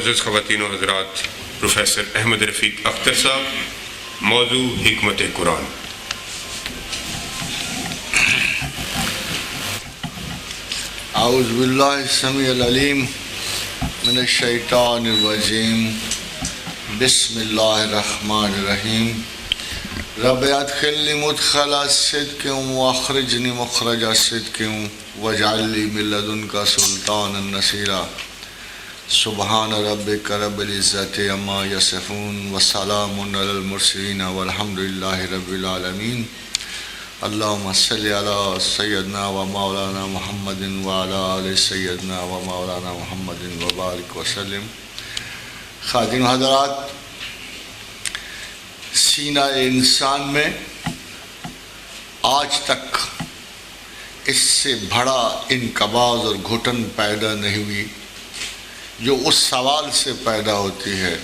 معزز خواتین و حضرات، پروفیسر احمد رفیق اختر صاحب، موضوع حکمت قرآن۔ اعوذ باللہ السمیع العلیم من الشیطان الرجیم، بسم اللہ الرحمن الرحیم۔ رب ادخلنی مدخل صدق واخرجنی مخرج صدق واجعل لی من لدنک سلطانا نصیرا۔ سبحان ربک رب العزت عما یصفون وسلام علی المرسلین والحمد للہ رب العالمین۔ اللہم صلی علی سیدنا و مولانا محمد وعلی آل سیدنا و مولانا محمد وبارک وسلم۔ خواتین و حضرات، سینہ انسان میں آج تک اس سے بڑا انقباض اور گھٹن پیدا نہیں ہوئی جو اس سوال سے پیدا ہوتی ہے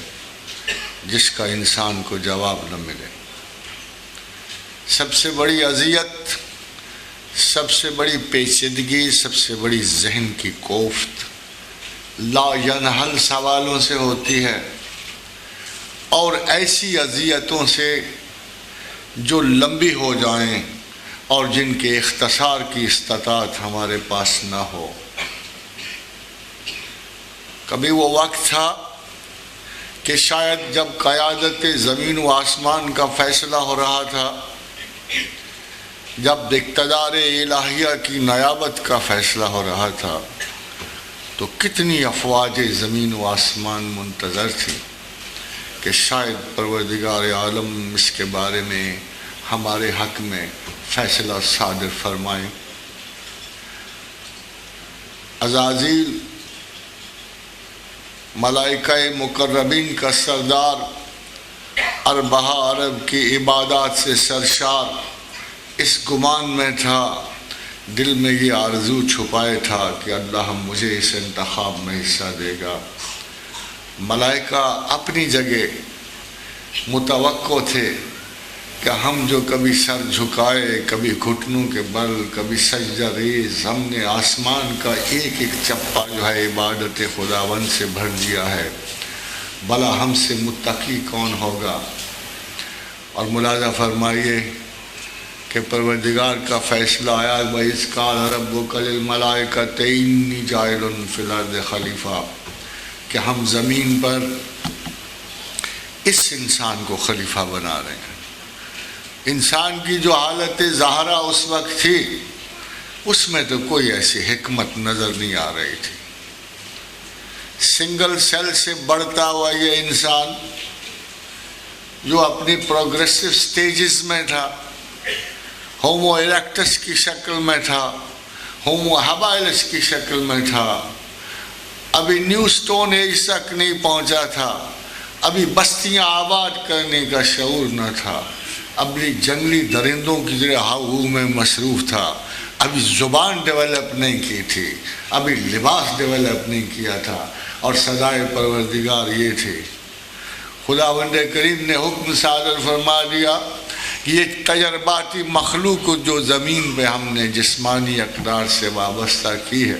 جس کا انسان کو جواب نہ ملے۔ سب سے بڑی اذیت، سب سے بڑی پیچیدگی، سب سے بڑی ذہن کی کوفت لا ینحل سوالوں سے ہوتی ہے، اور ایسی اذیتوں سے جو لمبی ہو جائیں اور جن کے اختصار کی استطاعت ہمارے پاس نہ ہو۔ کبھی وہ وقت تھا کہ شاید جب قیادت زمین و آسمان کا فیصلہ ہو رہا تھا، جب اقتدار الہیہ کی نیابت کا فیصلہ ہو رہا تھا، تو کتنی افواج زمین و آسمان منتظر تھی کہ شاید پروردگار عالم اس کے بارے میں ہمارے حق میں فیصلہ صادر فرمائیں۔ عزازیل ملائکہ مقربین کا سردار، اربہ عرب کی عبادات سے سرشار، اس گمان میں تھا، دل میں یہ آرزو چھپائے تھا کہ اللہ مجھے اس انتخاب میں حصہ دے گا۔ ملائکہ اپنی جگہ متوقع تھے کہ ہم جو کبھی سر جھکائے، کبھی گھٹنوں کے بل، کبھی سجدہ ریز، ہم نے آسمان کا ایک ایک چپا جو ہے عبادت خداوند سے بھر دیا ہے، بھلا ہم سے متقی کون ہوگا؟ اور ملاحظہ فرمائیے کہ پروردگار کا فیصلہ آیا، وَإِذْ قَالَ رَبُّكَ لِلْمَلَائِكَةِ إِنِّي جَاعِلٌ فِي الْأَرْضِ خَلِيفَةً، کہ ہم زمین پر اس انسان کو خلیفہ بنا رہے ہیں۔ انسان کی جو حالت ظاہرہ اس وقت تھی، اس میں تو کوئی ایسی حکمت نظر نہیں آ رہی تھی۔ سنگل سیل سے بڑھتا ہوا یہ انسان جو اپنی پروگریسو سٹیجز میں تھا، ہومو ایریکٹس کی شکل میں تھا، ہومو ہیبائلس کی شکل میں تھا، ابھی نیو سٹون ایج تک نہیں پہنچا تھا، ابھی بستیاں آباد کرنے کا شعور نہ تھا، ابھی جنگلی درندوں کی ذریعہ ہاؤ میں مصروف تھا، ابھی زبان ڈیولپ نہیں کی تھی، ابھی لباس ڈیولپ نہیں کیا تھا، اور سزائے پروردگار یہ تھی۔ خداوند کریم نے حکم صادر فرما دیا کہ یہ تجرباتی مخلوق جو زمین پہ ہم نے جسمانی اقدار سے وابستہ کی ہے،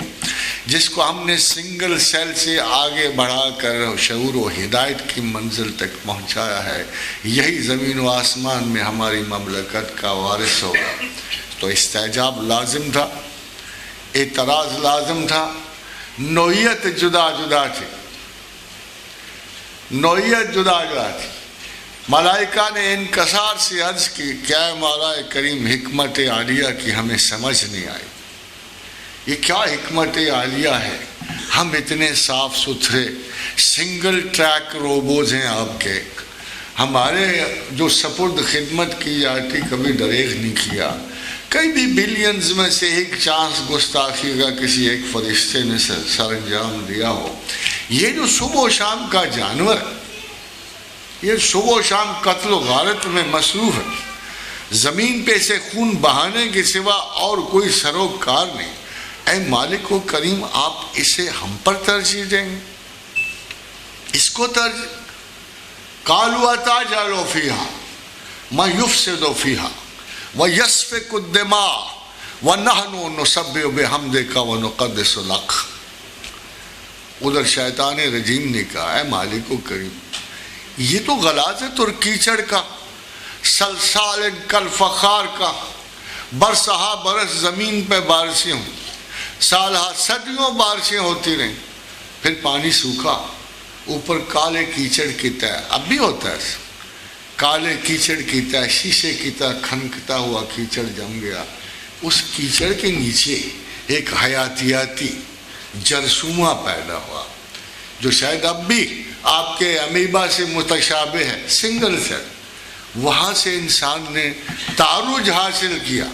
جس کو ہم نے سنگل سیل سے آگے بڑھا کر شعور و ہدایت کی منزل تک پہنچایا ہے، یہی زمین و آسمان میں ہماری مملکت کا وارث ہوگا۔ تو استعجاب لازم تھا، اعتراض لازم تھا، نوعیت جدا جدا تھی، نوعیت جدا جدا تھی۔ ملائکہ نے انکسار سے عرض کی، کیا مولا کریم حکمت عالیہ کی ہمیں سمجھ نہیں آئی، یہ کیا حکمت عالیہ ہے؟ ہم اتنے صاف ستھرے سنگل ٹریک روبوز ہیں آپ کے، ہمارے جو سپرد خدمت کی جاتی کبھی دریغ نہیں کیا، کئی بھی بلینز میں سے ایک چانس گستاخی کا کسی ایک فرشتے نے سر انجام دیا ہو۔ یہ جو صبح و شام کا جانور ہے، یہ صبح و شام قتل و غارت میں مصروف ہے، زمین پہ سے خون بہانے کے سوا اور کوئی سروکار نہیں، اے مالک و کریم آپ اسے ہم پر ترجیح دیں گے؟ اس کو ترجیح؟ قالوا اتجعل فیہا ما یفسد فیہا ویسفک الدماء ونحن نسبح بحمدک ونقدس لک۔ ادھر شیطان رجیم نے کہا اے مالک و کریم، یہ تو غلاظت اور کیچڑ کا، سلسال کالفخار کا، برسہا برس زمین پہ بارشیں ہوں، سالہ صدیوں بارشیں ہوتی رہیں، پھر پانی سوکھا، اوپر کالے کیچڑ کی طرح، اب بھی ہوتا ہے ایسا، کالے کیچڑ کی طرح، شیشے کی طرح کھنکتا ہوا کیچڑ جم گیا، اس کیچڑ کے نیچے ایک حیاتیاتی جرثومہ پیدا ہوا جو شاید اب بھی آپ کے امیبا سے متشابہ ہے، سنگل سیل، وہاں سے انسان نے تعارج حاصل کیا،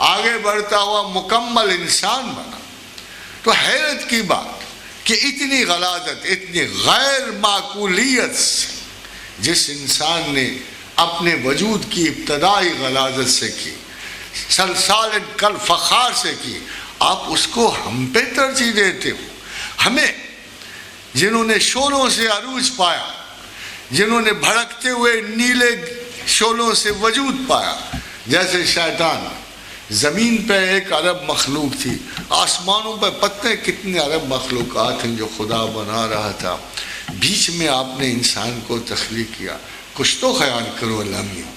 آگے بڑھتا ہوا مکمل انسان بنا۔ تو حیرت کی بات کہ اتنی غلاظت، اتنی غیر معقولیت سے جس انسان نے اپنے وجود کی ابتدائی غلاظت سے کی، سلسال کالفخار سے کی، آپ اس کو ہم پہ ترجیح دیتے ہو؟ ہمیں جنہوں نے شعلوں سے عروج پایا، جنہوں نے بھڑکتے ہوئے نیلے شعلوں سے وجود پایا، جیسے شیطان، زمین پہ 1 ارب مخلوق تھی، آسمانوں پہ پتہ کتنے ارب مخلوقات ہیں جو خدا بنا رہا تھا، بیچ میں آپ نے انسان کو تخلیق کیا۔ کچھ تو خیال کرو اللہ میاں،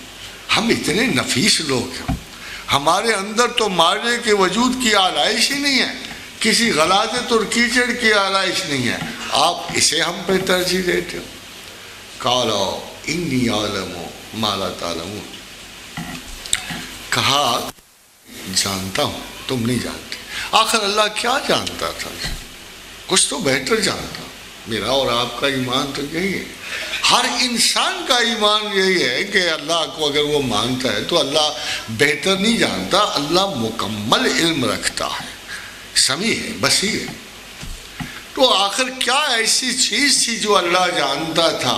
ہم اتنے نفیس لوگ ہیں، ہمارے اندر تو مارے کے وجود کی آلائش ہی نہیں ہے، کسی غلاظت اور کیچڑ کی آلائش نہیں ہے، آپ اسے ہم پہ ترجیح دیتے ہو۔ قالا انی اعلم ما لا تعلمون، کہا جانتا ہوں تم نہیں جانتے۔ آخر اللہ کیا جانتا تھا؟ کچھ تو بہتر جانتا۔ میرا اور آپ کا ایمان تو یہی ہے، ہر انسان کا ایمان یہی ہے کہ اللہ کو اگر وہ مانتا ہے تو اللہ بہتر نہیں جانتا، اللہ مکمل علم رکھتا ہے، سمیع ہے، بصیر ہے۔ تو آخر کیا ایسی چیز تھی جو اللہ جانتا تھا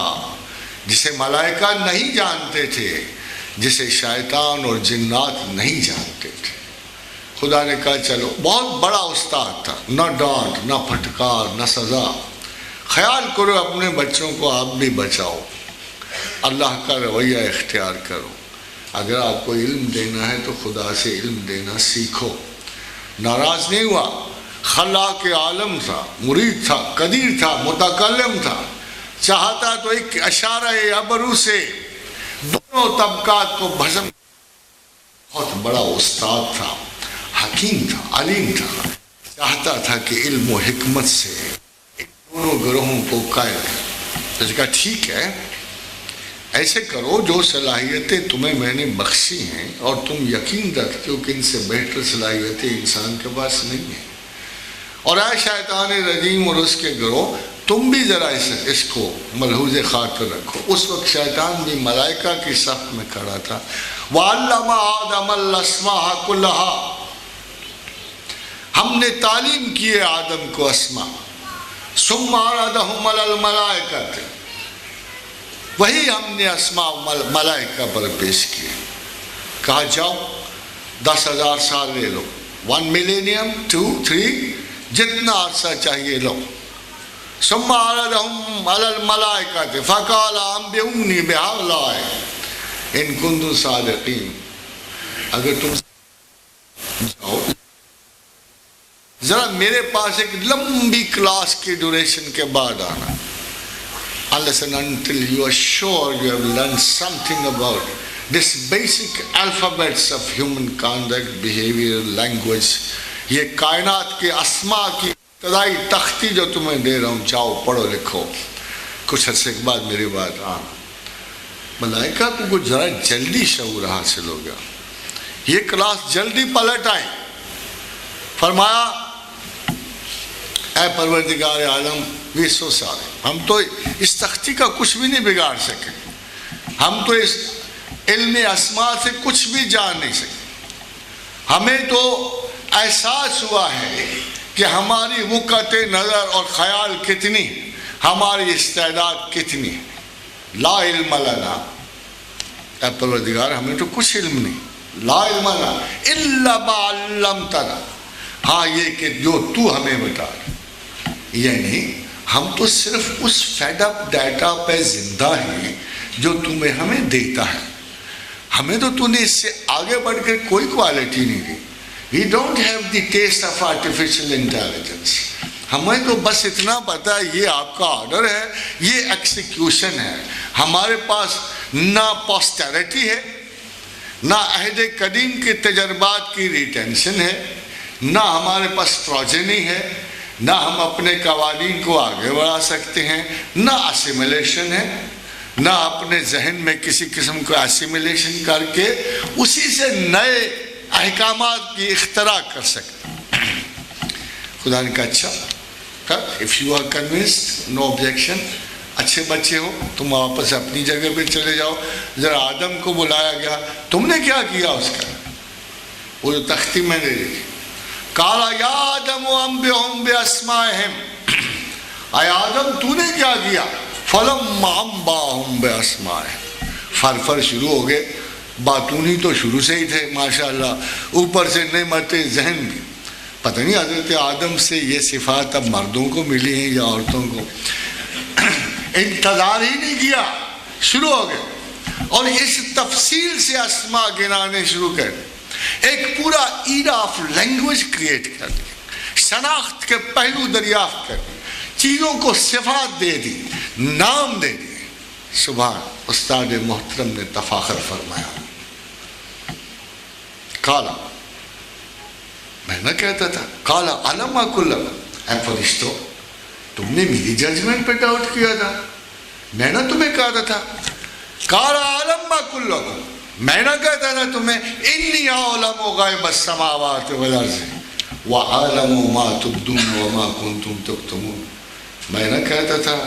جسے ملائکہ نہیں جانتے تھے، جسے شیطان اور جنات نہیں جانتے تھے؟ خدا نے کہا چلو، بہت بڑا استاد تھا، نہ ڈانٹ نہ پھٹکار نہ سزا، خیال کرو اپنے بچوں کو آپ بھی بچاؤ، اللہ کا رویہ اختیار کرو، اگر آپ کو علم دینا ہے تو خدا سے علم دینا سیکھو۔ ناراض نہیں ہوا، خلاق عالم تھا، مرید تھا، قدیر تھا، متکلم تھا، چاہتا تو ایک اشارہ ابرو سے دونوں طبقات کو بھسم، بہت بڑا استاد تھا، حکیم تھا، علیم تھا، چاہتا تھا کہ علم و حکمت سے دونوں گروہوں کو قائل کرے۔ تو کہا ٹھیک ہے، ایسے کرو، جو صلاحیتیں تمہیں میں نے بخشی ہیں اور تم یقین رکھتے ہو کہ ان سے بہتر صلاحیتیں انسان کے پاس نہیں ہیں، اور اے شیطان رجیم اور اس کے گروہ، تم بھی ذرا اس کو ملحوظ خاطر رکھو۔ اس وقت شیطان بھی ملائکہ کی صف میں کھڑا تھا۔ وَعَلَّمَ آدَمَ الْأَسْمَاءَ كُلَّهَا، ہم نے تعلیم کی ہے آدم کو اسماء، ثم عرضهم على الملائکہ، وہی ہم نے اسماء ملائکہ پر پیش کیے، کہا جاؤ 10,000 سال لے لو، 1 millennium 2 3 جتنا عرصہ چاہیے لو۔ ثم عرضهم على الملائکہ فقال انبئونی بہؤلاء ان کنتم صادقین، اگر تم جاؤ ذرا میرے پاس ایک لمبی کلاس کی ڈیوریشن کے بعد آنا، unless and until you are sure you have learned something about this basic alphabets of human conduct, behavior, language، یہ کائنات کے اسماء کی ابتدائی تختی جو تمہیں دے رہا ہوں، جاؤ پڑھو لکھو۔ کچھ عرصے کے بعد میری بات ملائکہ کو کچھ ذرا جلدی شعور حاصل ہو گیا، یہ کلاس جلدی پلٹ آئی، فرمایا اے پروردگار عالم 20 سال ہم تو اس تختی کا کچھ بھی نہیں بگاڑ سکے، ہم تو اس علم اسماء سے کچھ بھی جان نہیں سکے، ہمیں تو احساس ہوا ہے کہ ہماری وقت نظر اور خیال کتنی، ہماری استعداد کتنی، لا علم لنا، اے پروردگار ہمیں تو کچھ علم نہیں، لا علم لنا الا ما علمتنا، ہاں یہ کہ جو تو ہمیں بتا، یعنی ہم تو صرف اس فیڈ اپ ڈیٹا پہ زندہ ہیں جو تمہیں ہمیں دیتا ہے، ہمیں تو نے اس سے آگے بڑھ کر کوئی کوالٹی نہیں دی۔ We don't have the taste of artificial intelligence. ہمیں تو بس اتنا پتا ہے یہ آپ کا آرڈر ہے, یہ ایکسیکیوشن ہے. ہمارے پاس نہ پوسٹیریٹی ہے, نہ عہد قدیم کے تجربات کی ریٹینشن ہے, نہ ہمارے پاس پروجینی ہے, نہ ہم اپنے قوانین کو آگے بڑھا سکتے ہیں, نہ اسیمیلیشن ہے, نہ اپنے ذہن میں کسی قسم کو اسیمیلیشن کر کے اسی سے نئے احکامات کی اختراع کر سکتے ہیں. خدا نے کہا اچھا, if you are convinced, no objection, اچھے بچے ہو, تم واپس اپنی جگہ پہ چلے جاؤ. ذرا آدم کو بلایا گیا, تم نے کیا کیا اس کا؟ وہ جو تختی میں نے دیکھی, قال یا آدم انبئہم باسمائہم, اے آدم تو نے کیا کیا؟ فلما انبأہم باسمائہم, فر شروع ہو گئے. باتونی تو شروع سے ہی تھے ماشاءاللہ, اوپر سے نعمت ذہن بھی. پتہ نہیں حضرت آدم سے یہ صفات اب مردوں کو ملی ہیں یا عورتوں کو. انتظار ہی نہیں کیا, شروع ہو گئے اور اس تفصیل سے اسماء گنانے شروع کر دیں. ایک پورا ایرا آف لینگویج کریٹ کر دی, شناخت کے پہلو دریافت کر دی, چیزوں کو صفات دے دی, نام دے دی. سبحان استاد محترم نے تفاخر فرمایا, کالا, میں نہ کہتا تھا, کالا علم اقل لکم, اے فرشتوں تم نے میری ججمنٹ پہ ڈاؤٹ کیا تھا, میں نہ تمہیں کہتا تھا. کالا علم اقل لکم, میں نہ کہتا تھا تمہیں انی اعلم غیب السماوات والارض واعلم ما تبدون وما کنتم تکتمون. میں نہ کہتا تھا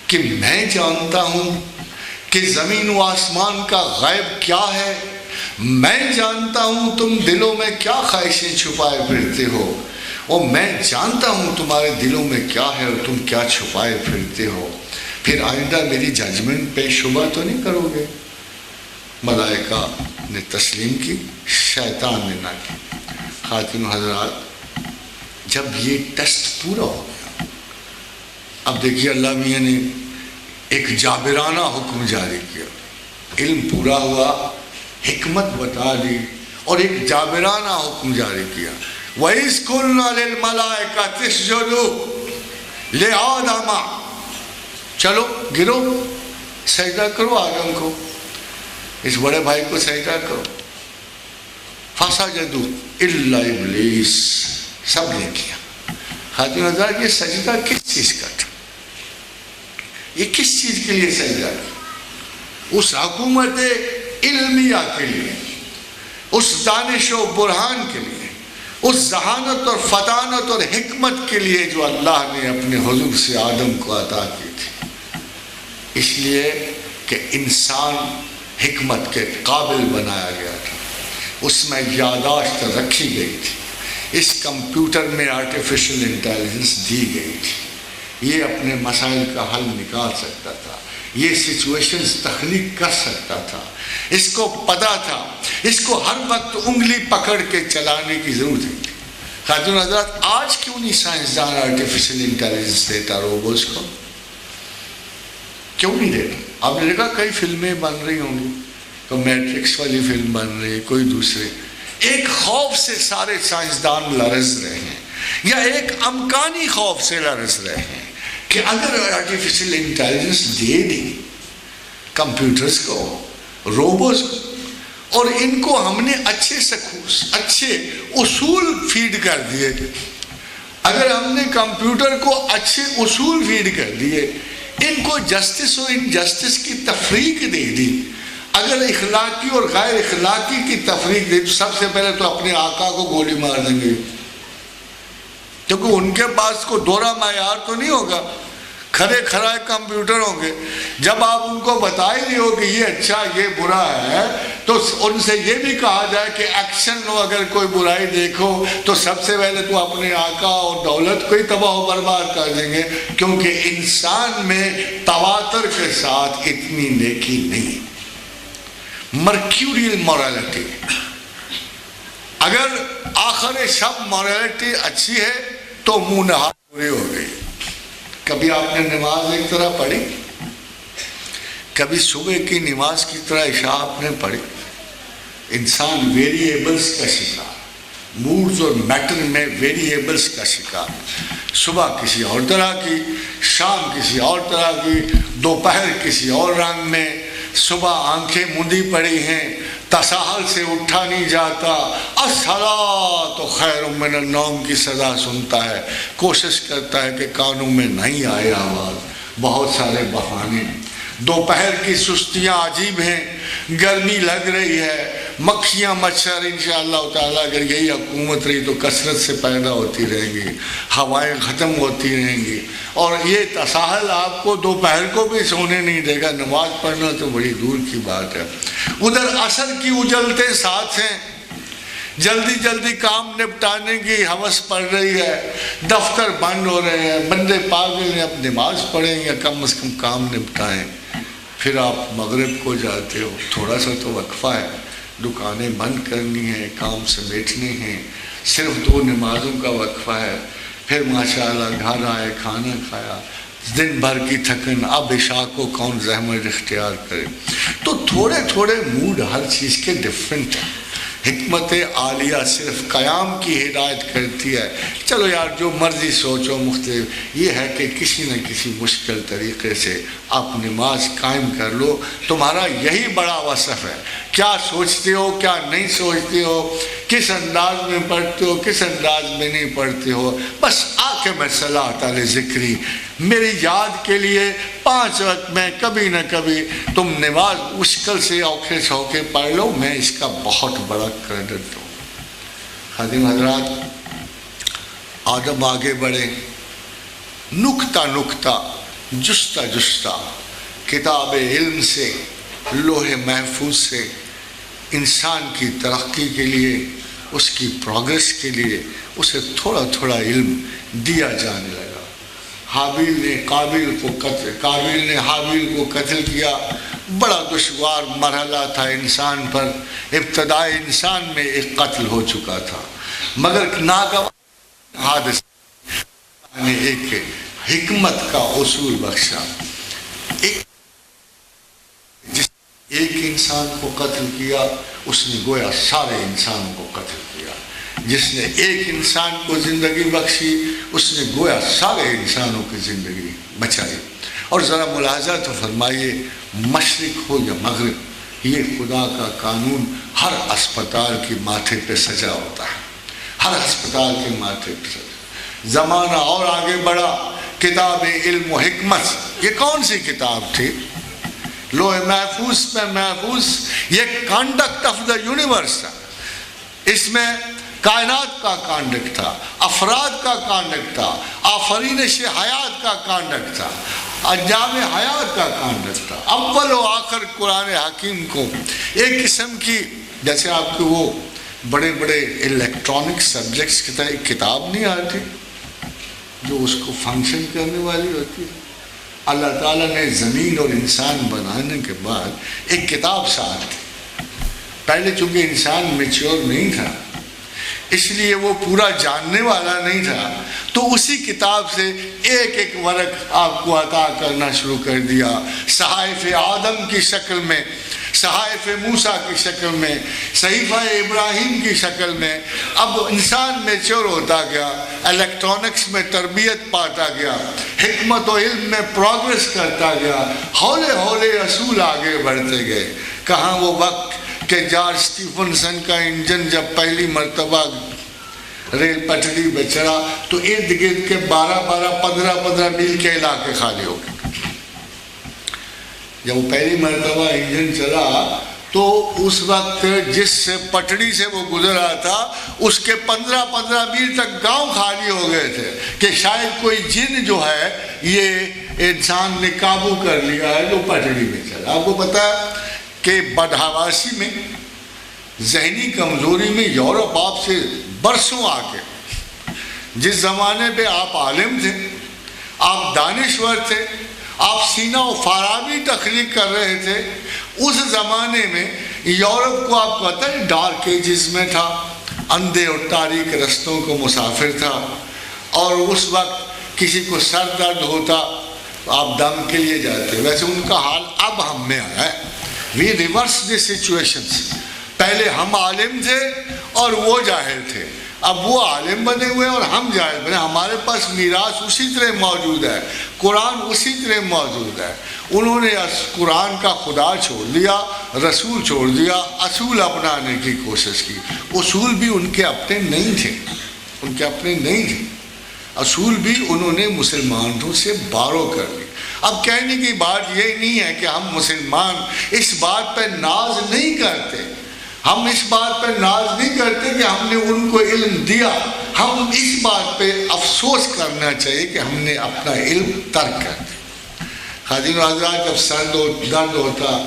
کہ میں جانتا ہوں کہ زمین و آسمان کا غیب کیا ہے, میں جانتا ہوں تم دلوں میں کیا خواہشیں چھپائے پھرتے ہو, اور میں جانتا ہوں تمہارے دلوں میں کیا ہے اور تم کیا چھپائے پھرتے ہو. پھر آئندہ میری ججمنٹ پہ شبہ تو نہیں کرو گے؟ ملائکہ نے تسلیم کی, شیطان نے نہ کی. خواتین و حضرات, جب یہ ٹیسٹ پورا ہو گیا, اب دیکھیے اللہ میاں نے ایک جابرانہ حکم جاری کیا. علم پورا ہوا, حکمت بتا دی, اور ایک جابرانہ حکم جاری کیا. وَإِذْ قُلْنَا لِلْمَلَائِكَةِ اسْجُدُوا لِآدَمَ, چلو گرو سجدہ کرو آدم کو, اس بڑے بھائی کو سجدہ کرو. فَسَجَدُوا إِلَّا إِبْلِيسَ, سب نے کیا. خاتون حضرات, یہ سجدہ کس چیز کا تھا؟ یہ کس چیز کے لیے سجدہ تھا؟ اس حکومت علمیہ کے لیے, اس دانش و برہان کے لیے, اس ذہانت اور فطانت اور حکمت کے لیے جو اللہ نے اپنے حضور سے آدم کو عطا کی تھی. اس لیے کہ انسان حکمت کے قابل بنایا گیا تھا, اس میں یاداشت رکھی گئی تھی, اس کمپیوٹر میں آرٹیفیشل انٹیلیجنس دی گئی تھی, یہ اپنے مسائل کا حل نکال سکتا تھا, یہ سچویشنز تخلیق کر سکتا تھا, اس کو پتا تھا, اس کو ہر وقت انگلی پکڑ کے چلانے کی ضرورت ہے. خاتون حضرات, آج کیوں نہیں سائنسدان آرٹیفیشل انٹیلیجنس دیتا روبوٹس کو؟ کیوں نہیں دیتا؟ آپ نے دیکھا کئی فلمیں بن رہی ہوں گی, کوئی میٹرکس والی فلم بن رہی ہے, کوئی دوسرے. ایک خوف سے سارے سائنسدان لرز رہے ہیں, یا ایک امکانی خوف سے لرز رہے ہیں کہ اگر artificial intelligence they the computers کو, روبوٹس کو, اور ان کو ہم نے اچھے اصول فیڈ کر دیے, اگر ہم نے کمپیوٹر کو اچھے اصول فیڈ کر دیے, ان کو جسٹس اور انجسٹس کی تفریق دے دی, اگر اخلاقی اور غیر اخلاقی کی تفریق دے, تو سب سے پہلے تو اپنے آقا کو گولی مار دیں گے, کیونکہ ان کے پاس کو دوہرا معیار تو نہیں ہوگا, کھڑے کھڑائے کمپیوٹر ہوں گے. جب آپ ان کو بتا ہی نہیں ہو کہ یہ اچھا یہ برا ہے, تو ان سے یہ بھی کہا جائے کہ ایکشن لو, اگر کوئی برائی دیکھو تو سب سے پہلے تو اپنے آقا اور دولت کو ہی تباہ و برباد کر دیں گے, کیونکہ انسان میں تواتر کے ساتھ اتنی نیکی نہیں. مرکیوریل مورالٹی, اگر آخر شب مورالٹی اچھی ہے تو منہ نہار پوری ہو گئی. کبھی آپ نے نماز ایک طرح پڑھی, کبھی صبح کی نماز کی طرح عشاء آپ نے پڑھی. انسان ویریبلز کا شکار, موڈز اور میٹر میں ویریبلز کا شکار. صبح کسی اور طرح کی، شام کسی اور طرح کی، دوپہر کسی اور رنگ میں، صبح آنکھیں مندی پڑی ہیں، تساہل سے اٹھا نہیں جاتا، الصلاۃ خیر من النوم کی صدا سنتا ہے، کوشش کرتا ہے کہ کانوں میں نہیں آئے آواز، بہت سارے بہانے۔ دوپہر کی سستیاں عجیب ہیں، گرمی لگ رہی ہے، مکھیاں مچھر انشاءاللہ تعالیٰ اگر یہی حکومت رہی تو کثرت سے پیدا ہوتی رہیں گی، ہوائیں ختم ہوتی رہیں گی، اور یہ تساہل آپ کو دوپہر کو بھی سونے نہیں دے گا، نماز پڑھنا تو بڑی دور کی بات ہے۔ ادھر عصر کی اجلتے ساتھ ہیں، جلدی جلدی کام نپٹانے کی ہوس پڑ رہی ہے، دفتر بند ہو رہے ہیں، بندے پاگل ہیں، اب نماز پڑھیں یا کم از کم کام نپٹائیں۔ پھر آپ مغرب کو جاتے ہو، تھوڑا سا تو وقفہ ہے، دکانیں بند کرنی ہیں، کام سمیٹنے ہیں، صرف 2 نمازوں کا وقفہ ہے، پھر ماشاءاللہ گھر آئے، کھانا کھایا، دن بھر کی تھکن، اب عشاء کو کون زحمت اختیار کرے۔ تو تھوڑے تھوڑے موڈ ہر چیز کے ڈیفرنٹ ہیں۔ حکمت عالیہ صرف قیام کی ہدایت کرتی ہے، چلو یار جو مرضی سوچو مختلف، یہ ہے کہ کسی نہ کسی مشکل طریقے سے آپ نماز قائم کر لو، تمہارا یہی بڑا وصف ہے۔ کیا سوچتے ہو، کیا نہیں سوچتے ہو، کس انداز میں پڑھتے ہو، کس انداز میں نہیں پڑھتے ہو، بس آکے میں صلاۃ علی ذکری، میری یاد کے لیے 5 وقت میں کبھی نہ کبھی تم نماز مشکل سے اوکھے سوکھے پڑھ لو، میں اس کا بہت بڑا کریڈٹ دوں۔ خادم حضرات، آدم آگے بڑھے، نکتہ نکتہ، جستہ جستہ، کتاب علم سے، لوح محفوظ سے انسان کی ترقی کے لیے، اس کی پروگریس کے لیے اسے تھوڑا تھوڑا علم دیا جانے لگا۔ قابیل نے حابیل کو قتل کیا، بڑا دشوار مرحلہ تھا انسان پر، ابتدائی انسان میں ایک قتل ہو چکا تھا، مگر ناگوار حادثہ نے ایک حکمت کا اصول بخشا۔ جس ایک انسان کو قتل کیا، اس نے گویا سارے انسانوں کو قتل کیا۔ جس نے ایک انسان کو زندگی بخشی، اس نے گویا سارے انسانوں کی زندگی بچائی۔ اور ذرا ملاحظہ تو فرمائیے، مشرق ہو یا مغرب، یہ خدا کا قانون ہر اسپتال کی ماتھے پہ سجا ہوتا ہے، ہر اسپتال کے ماتھے پہ سجا۔ زمانہ اور آگے بڑھا، کتاب علم و حکمت، یہ کون سی کتاب تھی؟ لوح محفوظ پہ محفوظ، یہ کانڈکٹ آف دا یونیورس تھا، اس میں کائنات کا کانڈکٹ تھا، افراد کا کانڈکٹ تھا، آفرینش حیات کا کانڈکٹ تھا، انجام حیات کا کانڈکٹ تھا، اول و آخر قرآن حکیم کو ایک قسم کی، جیسے آپ کو وہ بڑے بڑے الیکٹرانک سبجیکٹس کی طرح ایک کتاب نہیں آتی جو اس کو فنکشن کرنے والی ہوتی ہے۔ اللہ تعالیٰ نے زمین اور انسان بنانے کے بعد ایک کتاب ساتھ دی۔ پہلے چونکہ انسان میچور نہیں تھا، اس لیے وہ پورا جاننے والا نہیں تھا، تو اسی کتاب سے ایک ایک ورق آپ کو عطا کرنا شروع کر دیا، صحائف آدم کی شکل میں، صحائف موسیٰ کی شکل میں، صحیفہ ابراہیم کی شکل میں۔ اب انسان میچور ہوتا گیا، الیکٹرانکس میں تربیت پاتا گیا، حکمت و علم میں پروگریس کرتا گیا، ہولے ہولے اصول آگے بڑھتے گئے۔ کہاں وہ وقت کہ جارج اسٹیفنسن کا انجن جب پہلی مرتبہ ریل پٹری پہ چڑھا تو ارد گرد کے 15 میل کے علاقے خالی ہو گئے۔ جب وہ پہلی مرتبہ انجن چلا تو اس وقت جس پٹڑی سے وہ گزرا تھا اس کے 15 میل تک گاؤں خالی ہو گئے تھے کہ شاید کوئی جن جو ہے یہ انسان نے قابو کر لیا ہے جو پٹڑی میں چلا۔ آپ کو پتا ہے کہ بدحواسی میں، ذہنی کمزوری میں یورپ آپ سے برسوں آگے، جس زمانے پہ آپ عالم تھے، آپ دانشور تھے، آپ سینہ و فارابی تخلیق کر رہے تھے، اس زمانے میں یورپ کو آپ کو پتہ ہے ڈارک ایجز میں تھا، اندھے اور تاریک رستوں کو مسافر تھا، اور اس وقت کسی کو سر درد ہوتا آپ دم کے لیے جاتے۔ ویسے ان کا حال اب ہم میں آیا ہے، we reverse the situations۔ پہلے ہم عالم تھے اور وہ جاہل تھے، اب وہ عالم بنے ہوئے اور ہم جاہل بنے. ہمارے پاس میراث اسی طرح موجود ہے, قرآن اسی طرح موجود ہے. انہوں نے قرآن کا خدا چھوڑ دیا, رسول چھوڑ دیا, اصول اپنانے کی کوشش کی. اصول بھی ان کے اپنے نہیں تھے, ان کے اپنے نہیں تھے. اصول بھی انہوں نے مسلمانوں سے بارو کر لی. اب کہنے کی بات یہ نہیں ہے کہ ہم مسلمان اس بات پہ ناز نہیں کرتے, ہم اس بات پہ ناز نہیں کرتے کہ ہم نے ان کو علم دیا. ہم اس بات پہ افسوس کرنا چاہیے کہ ہم نے اپنا علم ترک کر دیا. خادم حضرات جب سر درد ہوتا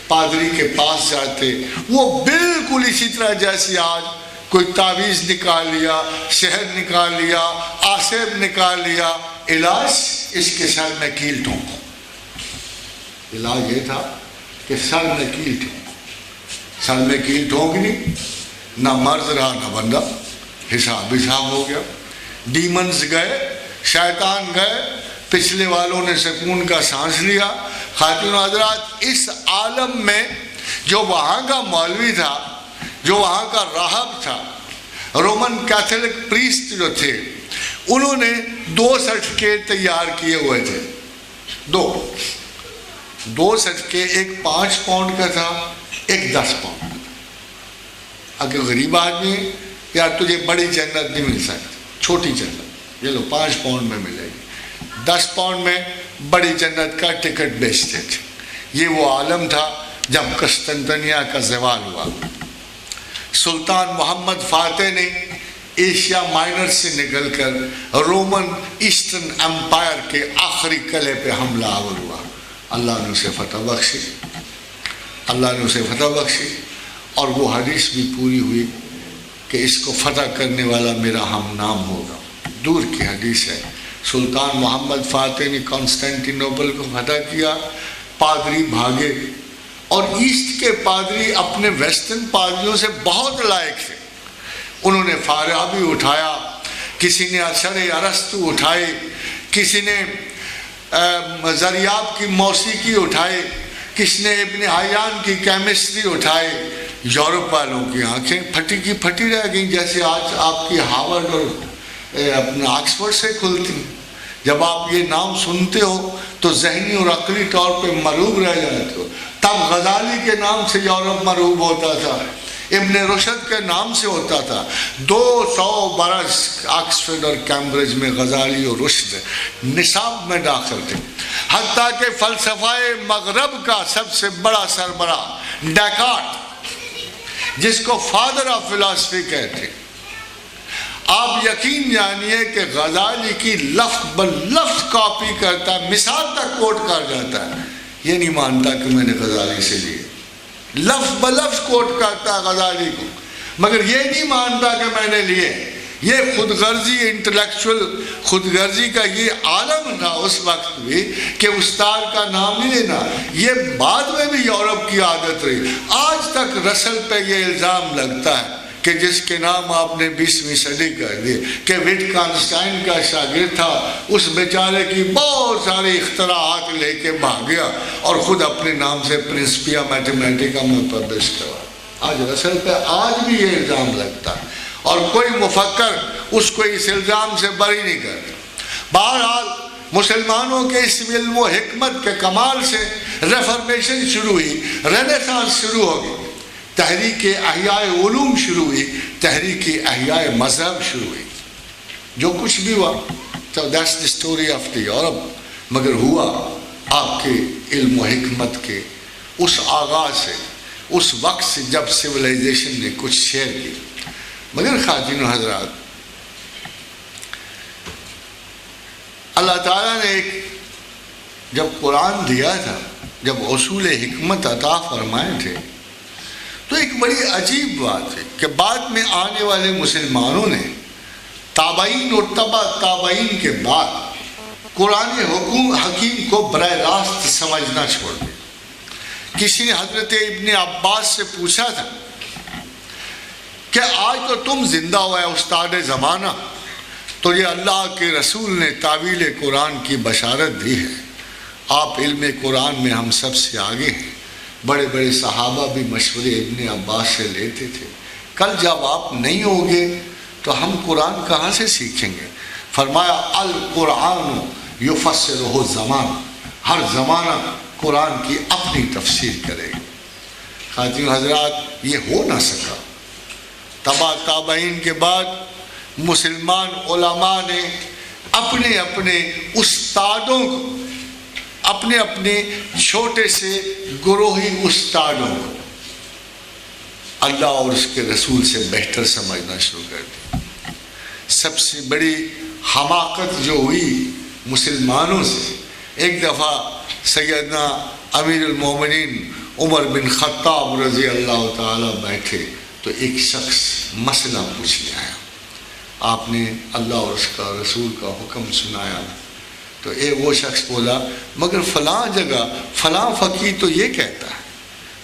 پادری کے پاس جاتے, وہ بالکل اسی طرح جیسے آج کوئی تعویذ نکال لیا, شہد نکال لیا, آسیب نکال لیا, علاج اس کے سر میں کیل ٹھونکو. علاج یہ تھا کہ سر میں کیل ٹھونکو. سر میں کیل ٹھونکنی, نہ مرض رہا نہ بندہ, حساب ہو گیا. ڈیمنز گئے, شیطان گئے, پچھلے والوں نے سکون کا سانس لیا. خاتون حضرات اس عالم میں جو وہاں کا مولوی تھا, جو وہاں کا راہب تھا, رومن کیتھولک پریسٹ جو تھے, انہوں نے 2 سرٹیفکیٹ تیار کیے ہوئے تھے. دو سرٹیفکیٹ, ایک 5 پاؤنڈ کا تھا, ایک 10 پاؤنڈ کا تھا. اگر غریب آدمی ہے, یار تجھے بڑی جنت نہیں مل سکتی, چھوٹی جنت یہ لو 5 پاؤنڈ میں ملے گی. 10 پاؤنڈ میں بڑی جنت کا ٹکٹ بیچتے تھے. یہ وہ عالم تھا جب قسطنطنیہ کا زوال ہوا. سلطان محمد فاتح نے ایشیا مائنر سے نکل کر رومن ایسٹرن امپائر کے آخری قلعے پہ حملہ آور ہوا. اللہ نے اسے فتح بخشی, اللہ نے اسے فتح بخشی. اور وہ حدیث بھی پوری ہوئی کہ اس کو فتح کرنے والا میرا ہم نام ہوگا. دور کی حدیث ہے. سلطان محمد فاتح نے کانسٹینٹی نوبل کو فتح کیا. پادری بھاگے, اور ایسٹ کے پادری اپنے ویسٹرن پادریوں سے بہت لائق تھے. انہوں نے فارابی اٹھایا, کسی نے اشعر ارسطو اٹھائے, کسی نے زریاب کی موسیقی اٹھائے, کسی نے ابن حیان کی کیمسٹری اٹھائے. یورپ والوں کی آنکھیں پھٹی کی پھٹی رہ گئیں, جیسے آج آپ کی ہارورڈ اور اپنا آکسفورڈ سے کھلتی. جب آپ یہ نام سنتے ہو تو ذہنی اور عقلی طور پہ مرعوب رہ جاتے ہو. تب غزالی کے نام سے یورپ مرعوب ہوتا تھا, ابن رشد کے نام سے ہوتا تھا. 200 برس آکسفورڈ اور کیمبرج میں غزالی اور رشد نصاب میں داخل تھے. حتیٰ کہ فلسفہ مغرب کا سب سے بڑا سربراہ ڈیکارٹ, جس کو فادر آف فلاسفی کہتے, آپ یقین جانیے کہ غزالی کی لفظ بلفظ کاپی کرتا ہے, مثال تک کوٹ کر جاتا ہے. یہ نہیں مانتا کہ میں نے غزالی سے لیے, لفظ بلفظ کوٹ کرتا ہے غزالی کو, مگر یہ نہیں مانتا کہ میں نے لیے. یہ خود غرضی, انٹلیکچوئل خود غرضی کا یہ عالم تھا اس وقت بھی کہ استاد کا نام نہیں لینا. یہ بعد میں بھی یورپ کی عادت رہی. آج تک رسل پہ یہ الزام لگتا ہے کہ جس کے نام آپ نے 20ویں صدی کر دی کہ وٹکنشٹائن کا شاگرد تھا, اس بیچارے کی بہت سارے اختراعات لے کے بھاگ گیا اور خود اپنے نام سے پرنسپیا میتھمیٹیکا میں پبلش کرا. آج رسل پہ آج بھی یہ الزام لگتا ہے, اور کوئی مفکر اس کو اس الزام سے بری نہیں کرتا. بہرحال مسلمانوں کے اس علم و حکمت کے کمال سے ریفارمیشن شروع ہوئی, رینیسانس شروع ہو گئی, تحریک احیاء علوم شروع ہوئی, تحریک احیاء مذہب شروع ہوئی. جو کچھ بھی ہوا, so that's the story of the Europe, مگر ہوا آپ کے علم و حکمت کے اس آغاز سے, اس وقت سے جب سویلائزیشن نے کچھ شیئر کی. مگر خواتین و حضرات, اللہ تعالیٰ نے ایک جب قرآن دیا تھا, جب اصول حکمت عطا فرمائے تھے, تو ایک بڑی عجیب بات ہے کہ بعد میں آنے والے مسلمانوں نے تابعین اور تبع تابعین کے بعد قرآن حکیم کو براہ راست سمجھنا چھوڑ دیا. کسی نے حضرت ابن عباس سے پوچھا تھا کہ آج تو تم زندہ ہوا ہے استاد زمانہ, تو یہ اللہ کے رسول نے تعویل قرآن کی بشارت دی ہے, آپ علم قرآن میں ہم سب سے آگے ہیں. بڑے بڑے صحابہ بھی مشورے ابن عباس سے لیتے تھے. کل جب آپ نہیں ہوگے تو ہم قرآن کہاں سے سیکھیں گے؟ فرمایا القرآن یفسرہ الزمان، ہر زمانہ قرآن کی اپنی تفسیر کرے گا۔ خواتین حضرات، یہ ہو نہ سکا۔ تبا تابعین کے بعد مسلمان علماء نے اپنے اپنے استادوں کو، اپنے اپنے چھوٹے سے گروہی استادوں کو اللہ اور اس کے رسول سے بہتر سمجھنا شروع کر دیا۔ سب سے بڑی حماقت جو ہوئی مسلمانوں سے، ایک دفعہ سیدنا امیر المومنین عمر بن خطاب رضی اللہ تعالیٰ بیٹھے تو ایک شخص مسئلہ پوچھنے آیا۔ آپ نے اللہ اور اس کا رسول کا حکم سنایا تو وہ شخص بولا مگر فلاں جگہ فلاں فقیہ تو یہ کہتا ہے،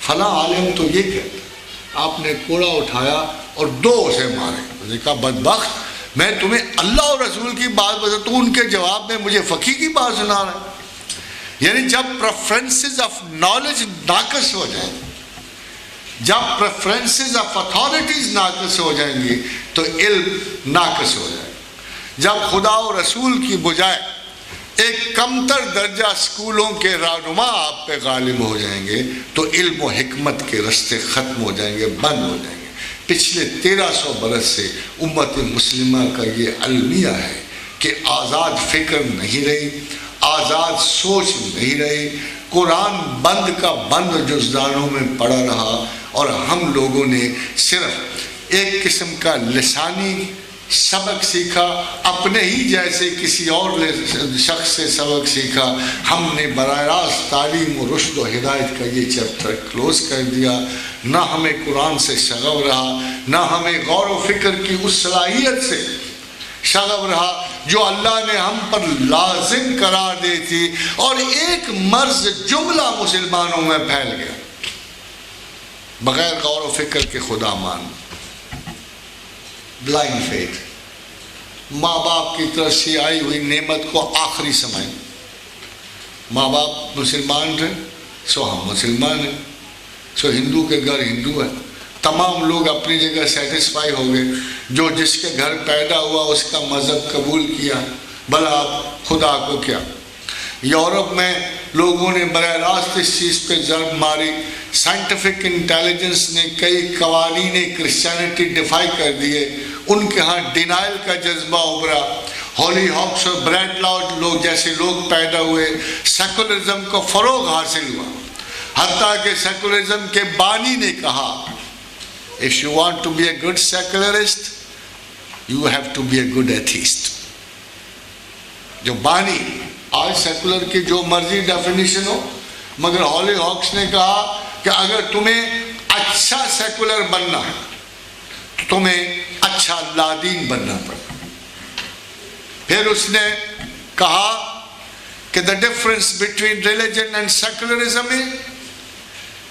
فلاں عالم تو یہ کہتا ہے۔ آپ نے کوڑا اٹھایا اور دو اسے مارے۔ اس نے کہا بدبخت، میں تمہیں اللہ اور رسول کی بات بتا، تو ان کے جواب میں مجھے فقیہ کی بات سنا رہا ہے۔ یعنی جب پریفرنسز آف نالج ناقص ہو جائیں، جب پریفرنسز آف اتھارٹیز ناقص ہو جائیں گی تو علم ناقص ہو جائے گا۔ جب خدا و رسول کی بجائے ایک کمتر درجہ اسکولوں کے رہنما آپ پہ غالب ہو جائیں گے تو علم و حکمت کے رستے ختم ہو جائیں گے، بند ہو جائیں گے۔ پچھلے 1300 برس سے امت مسلمہ کا یہ المیہ ہے کہ آزاد فکر نہیں رہی، آزاد سوچ نہیں رہی، قرآن بند کا بند جزدانوں میں پڑا رہا، اور ہم لوگوں نے صرف ایک قسم کا لسانی سبق سیکھا، اپنے ہی جیسے کسی اور شخص سے سبق سیکھا۔ ہم نے براہ راست تعلیم و رشد و ہدایت کا یہ چیپٹر کلوز کر دیا۔ نہ ہمیں قرآن سے شغف رہا، نہ ہمیں غور و فکر کی اس صلاحیت سے شغف رہا جو اللہ نے ہم پر لازم قرار دی تھی، اور ایک مرض جملہ مسلمانوں میں پھیل گیا، بغیر غور و فکر کے خدا مان، بلائنڈ فیتھ، ماں باپ کی طرف سے آئی ہوئی نعمت کو آخری سمجھ۔ ماں باپ مسلمان تھے سو ہم مسلمان ہیں، سو ہندو کے گھر ہندو ہے۔ تمام لوگ اپنی جگہ سیٹسفائی ہو گئے، جو جس کے گھر پیدا ہوا اس کا مذہب قبول کیا، بھلا آپ خدا کو کیا۔ یورپ میں لوگوں نے براہ راست اس چیز پہ ضرب ماری، سائنٹیفک انٹیلیجنس نے کئی قوانین کرسچینٹی ڈیفائی کر دیے، ان کے ہاں ڈینائل کا جذبہ ابھرا، ہولی ہاکس اور بریڈ لاؤڈ لوگ جیسے لوگ پیدا ہوئے، سیکولرزم کو فروغ حاصل ہوا، حتیٰ کہ سیکولرزم کے بانی نے کہا if you want to be a good secularist you have to be a good atheist۔ جو بانی، آج سیکولر کی جو مرضی ڈیفینیشن ہو، مگر ہولی ہاکس نے کہا کہ اگر تمہیں اچھا سیکولر بننا ہے تو تمہیں اچھا لادین بننا پڑے۔ پھر اس نے کہا کہ the difference between religion and secularism is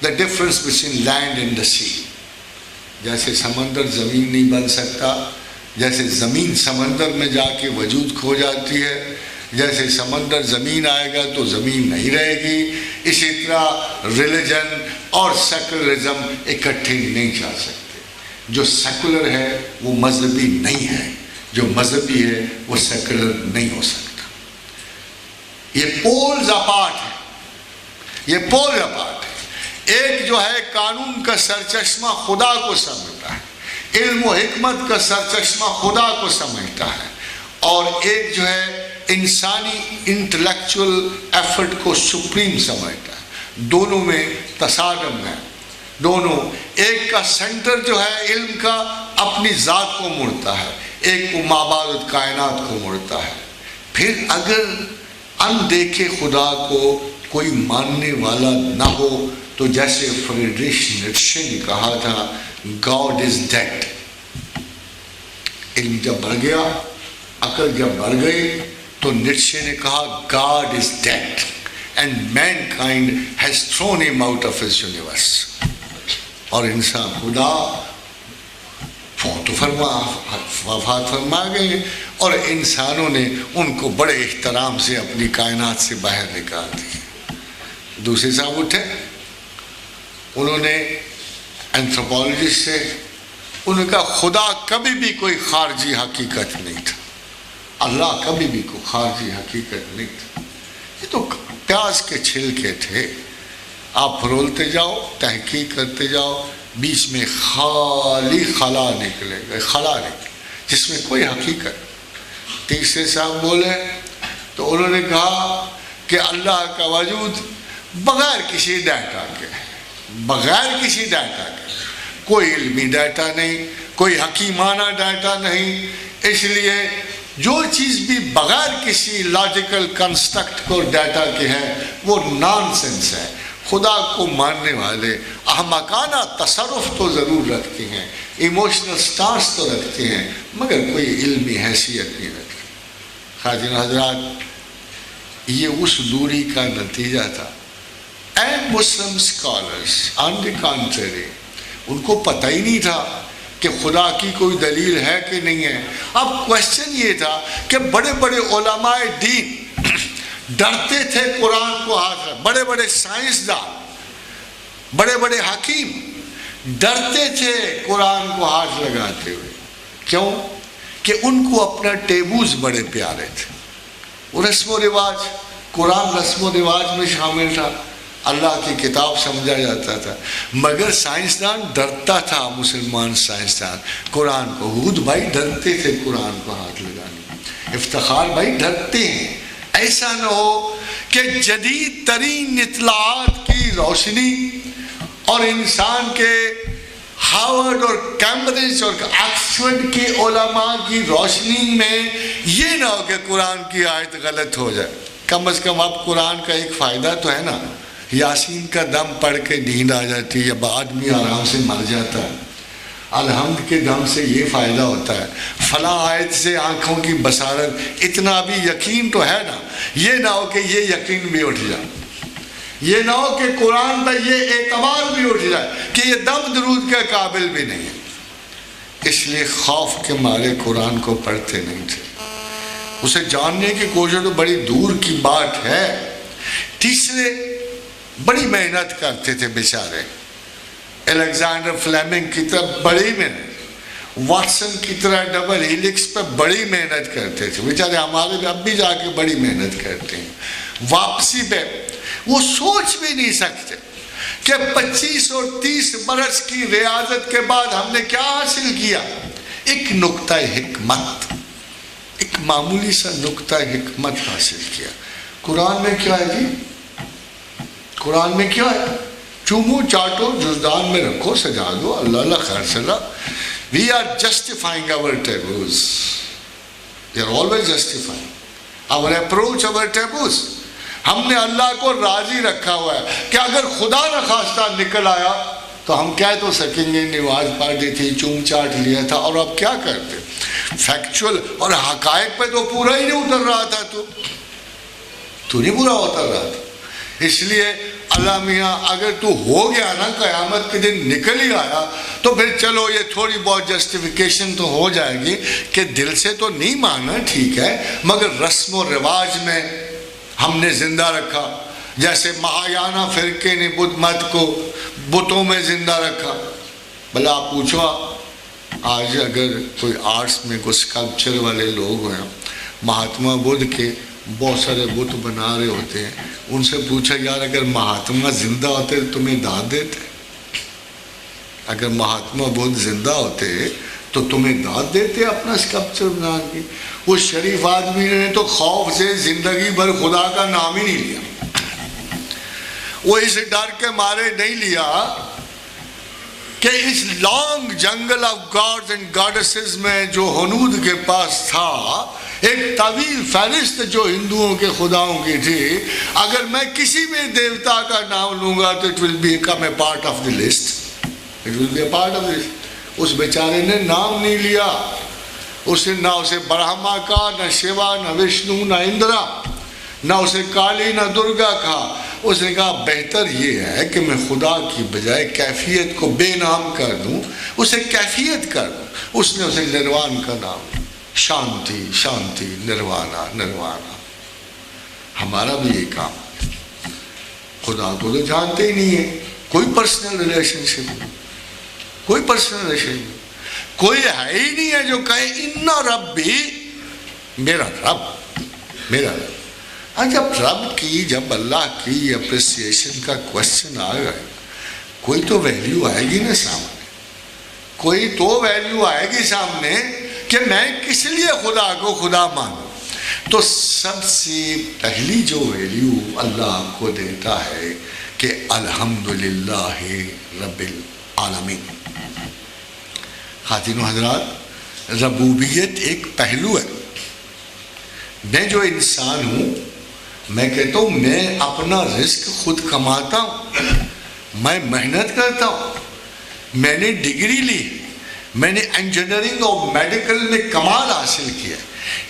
the difference between land and the sea۔ جیسے سمندر زمین نہیں بن سکتا، جیسے زمین سمندر میں جا کے وجود کھو جاتی ہے، جیسے سمندر زمین آئے گا تو زمین نہیں رہے گی، اسی طرح ریلیجن اور سیکولرزم اکٹھے نہیں جا سکتے۔ جو سیکولر ہے وہ مذہبی نہیں ہے، جو مذہبی ہے وہ سیکولر نہیں ہو سکتا۔ یہ پولز اپارٹ ہے، یہ پولز اپارٹ ہے۔ ایک جو ہے قانون کا سرچشمہ خدا کو سمجھتا ہے، علم و حکمت کا سرچشمہ خدا کو سمجھتا ہے، اور ایک جو ہے انسانی انٹلیکچول ایفرٹ کو سپریم سمجھتا ہے۔ دونوں میں تصادم ہے، دونوں، ایک کا سینٹر جو ہے علم کا اپنی ذات کو مڑتا ہے، ایک کو مابعد کائنات کو مڑتا ہے۔ پھر اگر اندیکھے خدا کو کوئی ماننے والا نہ ہو تو جیسے فریڈریش نیٹشے نے کہا تھا گاڈ از ڈیڈ۔ علم جب بڑھ گیا، عقل جب بڑھ گئی تو نیٹشے نے کہا God is dead and mankind has thrown him out of his universe. اور انسان خدا وفات فرما گئے، اور انسانوں نے ان کو بڑے احترام سے اپنی کائنات سے باہر نکال دی۔ دوسرے صاحب اٹھے، انہوں نے اینتھروپولوجسٹ سے ان کا خدا کبھی بھی کوئی خارجی حقیقت نہیں تھا، اللہ کبھی بھی کوئی خارجی حقیقت نہیں تھا، یہ تو پیاز کے چھلکے تھے، آپ پھرولتے جاؤ، تحقیق کرتے جاؤ، بیچ میں خالی خلا نکلے گا، خلا نکلے جس میں کوئی حقیقت۔ تیسرے صاحب بولے تو انہوں نے کہا کہ اللہ کا وجود بغیر کسی ڈیٹا کے، بغیر کسی ڈیٹا کے، کوئی علمی ڈیٹا نہیں، کوئی حکیمانہ ڈیٹا نہیں، اس لیے جو چیز بھی بغیر کسی لاجیکل کنسٹرکٹ کو ڈیٹا کے ہے وہ نان سینس ہے۔ خدا کو ماننے والے احمقانہ تصرف تو ضرور رکھتے ہیں، ایموشنل سٹانس تو رکھتے ہیں، مگر کوئی علمی حیثیت نہیں رکھتے۔ خواجین حضرات، یہ اس دوری کا نتیجہ تھا۔ And Muslim scholars on the country, ان کو پتہ ہی نہیں تھا کہ خدا کی کوئی دلیل ہے کہ نہیں ہے۔ اب کوشچن یہ تھا کہ بڑے بڑے علماء دین ڈرتے تھے قرآن کو ہاتھ رکھ، بڑے بڑے سائنسدان، بڑے بڑے حکیم ڈرتے تھے قرآن کو ہاتھ لگاتے ہوئے۔ کیوں؟ کہ ان کو اپنا ٹیبوز بڑے پیارے تھے، وہ رسم و رواج، قرآن رسم و رواج میں شامل تھا، اللہ کی کتاب سمجھا جاتا تھا، مگر سائنسدان ڈرتا تھا، مسلمان سائنسدان قرآن کو۔ ہود بھائی ڈرتے تھے قرآن کو ہاتھ لگانے، افتخار بھائی ڈرتے ہیں۔ ایسا نہ ہو کہ جدید ترین اطلاعات کی روشنی اور انسان کے ہارورڈ اور کیمبرج اور آکسفورڈ کے علماء کی روشنی میں یہ نہ ہو کہ قرآن کی آیت غلط ہو جائے۔ کم از کم اب قرآن کا ایک فائدہ تو ہے نا، یاسین کا دم پڑھ کے نیند آ جاتی ہے، یا آدمی آرام سے مر جاتا ہے، الحمد کے دم سے یہ فائدہ ہوتا ہے، فلاں آیت سے آنکھوں کی بصارت، اتنا بھی یقین تو ہے نا، یہ نہ ہو کہ یہ یقین بھی اٹھ جائے، یہ نہ ہو کہ قرآن پہ یہ اعتبار بھی اٹھ جائے کہ یہ دم درود کے قابل بھی نہیں ہے۔ اس لیے خوف کے مارے قرآن کو پڑھتے نہیں تھے، اسے جاننے کی کوشش تو بڑی دور کی بات ہے۔ تیسرے، بڑی محنت کرتے تھے بیچارے، الیگزینڈر فلیمنگ کی طرح بڑی محنت، واٹسن کی طرح ڈبل ہیلکس پہ بڑی محنت کرتے تھے بیچارے، ہمارے اب بھی جا کے بڑی محنت کرتے ہیں۔ واپسی پہ وہ سوچ بھی نہیں سکتے کہ 25 اور 30 برس کی ریاضت کے بعد ہم نے کیا حاصل کیا؟ ایک نقطہ حکمت، ایک معمولی سا نقطہ حکمت حاصل کیا۔ قرآن میں کیا ہے جی؟ قرآن میں کیا ہے؟ چومو چاٹو جزدان میں رکھو سجا دو، اللہ اللہ خیر صلاح۔ We are justifying our taboos. We are always justifying our approach, our taboos. ہم نے اللہ کو راضی رکھا ہوا ہے کہ اگر خدا نخواستہ نکل آیا تو ہم کہہ تو سکیں گے نماز پڑھ دی تھی، چوم چاٹ لیا تھا، اور اب کیا کرتے؟ فیکچول اور حقائق پہ تو پورا ہی نہیں اتر رہا تھا، تو نہیں پورا اتر رہا تھا۔ اس لیے اللہ میاں اگر تو ہو گیا نا، قیامت کے دن نکل ہی آیا، تو پھر چلو یہ تھوڑی بہت جسٹیفیکیشن تو ہو جائے گی کہ دل سے تو نہیں مانا، ٹھیک ہے، مگر رسم و رواج میں ہم نے زندہ رکھا، جیسے مہایانہ فرقے نے بدھ مت کو بتوں میں زندہ رکھا۔ بھلا آپ پوچھو، آج اگر کوئی آرٹس میں کوئی اسکلپچر والے لوگ ہیں، مہاتما بدھ کے بہت سارے بت بنا رہے ہوتے ہیں، ان سے پوچھا یار اگر مہاتما زندہ ہوتے تمہیں داد دیتے؟ اگر مہاتما بدھ زندہ ہوتے تو تمہیں داد دیتے اپنا اسکلپچر بنا کے؟ وہ شریف آدمی نے تو خوف سے زندگی بھر خدا کا نام ہی نہیں لیا، وہ اس ڈر کے مارے نہیں لیا کہ اس لانگ جنگل آف گاڈز اینڈ گاڈسز میں جو ہنود کے پاس تھا، ایک طویل فہرست جو ہندوؤں کے خداؤں کی تھی، اگر میں کسی بھی دیوتا کا نام لوں گا تو it will become a part of the list. It will be a part of this. اس بیچارے نے نام نہیں لیا، اس نے نہ اسے برہما کہا، نہ شیوا، نہ وشنو، نہ اندرا، نہ اسے کالی، نہ درگا کہا۔ اس نے کہا بہتر یہ ہے کہ میں خدا کی بجائے کیفیت کو بے نام کر دوں، اسے کیفیت کر دوں۔ اس نے اسے نروان کا نام دیا، شانتی شانتی، نروانا نروانا۔ ہمارا بھی یہ کام ہے، خدا کو تو جانتے ہی نہیں ہے، کوئی پرسنل ریلیشن شپ، کوئی پرسنل ریلیشن، کوئی ہے ہی نہیں ہے جو کہے ان ربی، میرا رب۔ جب رب کی، جب اللہ کی اپریسیشن کا کوشچن آ گئے، کوئی تو ویلیو آئے گی نا سامنے، کوئی تو ویلیو آئے گی سامنے کہ میں کس لیے خدا کو خدا مانوں۔ تو سب سے پہلی جو ویلیو اللہ کو دیتا ہے کہ الحمدللہ رب العالمین۔ خواتین و حضرات، ربوبیت ایک پہلو ہے۔ میں جو انسان ہوں، میں کہتا ہوں میں اپنا رزق خود کماتا ہوں، میں محنت کرتا ہوں، میں نے ڈگری لی، میں نے انجینئرنگ اور میڈیکل میں کمال حاصل کیا،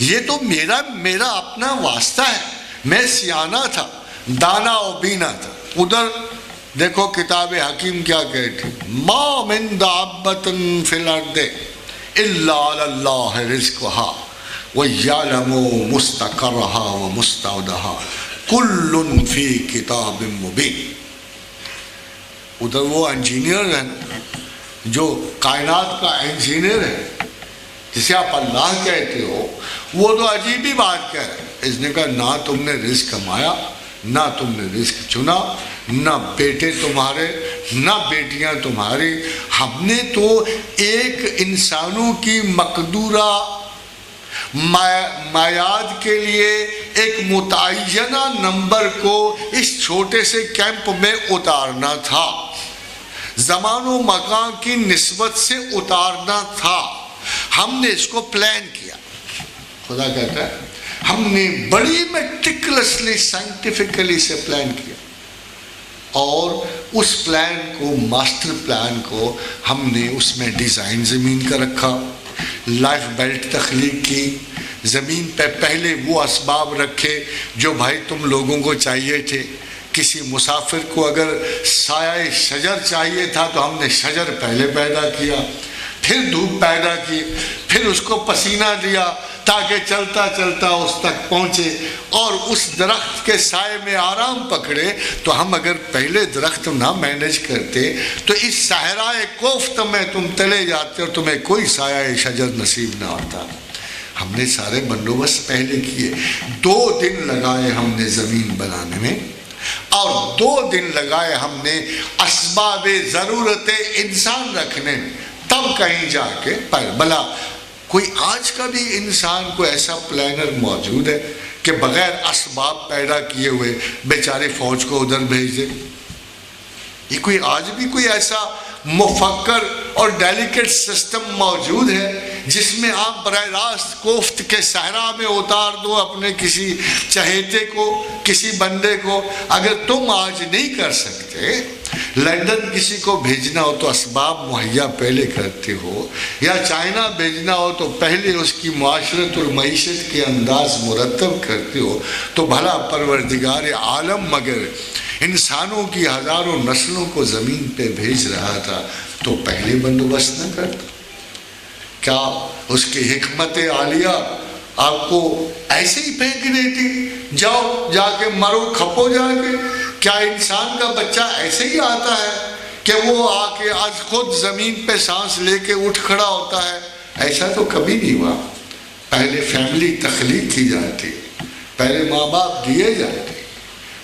یہ تو میرا اپنا واسطہ ہے۔ میں سیانا تھا، دانا و بینا تھا۔ ادھر دیکھو کتاب حکیم کیا کہتی، ما من دابۃ فی الارض الا علی اللہ رزقها وَيَعْلَمُ مُسْتَقَرَّهَا وَمُسْتَوْدَهَا كُلٌّ فِي كِتَابٍ مُبِينٍ۔ ادھر وہ انجینئر ہے جو کائنات کا انجینئر ہے، جسے آپ اللہ کہتے ہو، وہ تو عجیب ہی بات کہہ رہے ہیں۔ اس نے کہا نہ تم نے رزق کمایا، نہ تم نے رزق چنا، نہ بیٹے تمہارے نہ بیٹیاں تمہاری، ہم نے تو ایک انسانوں کی مقدورہ میعاد کے لیے ایک متعینہ نمبر کو اس چھوٹے سے کیمپ میں اتارنا تھا، زمان و مکان کی نسبت سے اتارنا تھا۔ ہم نے اس کو پلان کیا۔ خدا کہتا ہے ہم نے بڑی میٹیکولسلی سائنٹیفکلی سے پلان کیا، اور اس پلان کو، ماسٹر پلان کو ہم نے اس میں ڈیزائن زمین کا رکھا، لائف بیلٹ تخلیق کی، زمین پہ پہلے وہ اسباب رکھے جو بھائی تم لوگوں کو چاہیے تھے۔ کسی مسافر کو اگر سایہ شجر چاہیے تھا تو ہم نے شجر پہلے پیدا کیا، پھر دھوپ پیدا کی، پھر اس کو پسینہ دیا تاکہ چلتا چلتا اس تک پہنچے اور اس درخت کے سائے میں آرام پکڑے۔ تو ہم اگر پہلے درخت نہ مینیج کرتے تو اس صحرائے کوفت میں تم چلے جاتے اور تمہیں کوئی سایہ شجر نصیب نہ ہوتا۔ ہم نے سارے بندوبست پہلے کیے۔ 2 دن لگائے ہم نے زمین بنانے میں، اور 2 دن لگائے ہم نے اسباب ضرورت انسان رکھنے میں، تب کہیں جا کے بلا کوئی آج کا بھی انسان کو ایسا پلانر موجود ہے کہ بغیر اسباب پیدا کیے ہوئے بیچارے فوج کو ادھر بھیج دے؟ یہ کوئی آج بھی کوئی ایسا مفکر اور ڈیلیکیٹ سسٹم موجود ہے جس میں آپ براہ راست کوفت کے صحرا میں اتار دو اپنے کسی چہیتے کو، کسی بندے کو؟ اگر تم آج نہیں کر سکتے، لندن کسی کو بھیجنا ہو تو اسباب مہیا پہلے کرتے ہو، یا چائنا بھیجنا ہو تو پہلے اس کی معاشرت اور معیشت کے انداز مرتب کرتے ہو، تو بھلا پروردگار عالم مگر انسانوں کی ہزاروں نسلوں کو زمین پہ بھیج رہا تھا تو پہلے بندوبست نہ کرتا؟ کیا اس کی حکمت عالیہ آپ کو ایسے ہی پھینک دیتی، جاؤ جا کے مرو کھپو جا کے؟ کیا انسان کا بچہ ایسے ہی آتا ہے کہ وہ آ کے آج خود زمین پہ سانس لے کے اٹھ کھڑا ہوتا ہے؟ ایسا تو کبھی نہیں ہوا۔ پہلے فیملی تخلیق کی جاتی، پہلے ماں باپ دیے جاتے،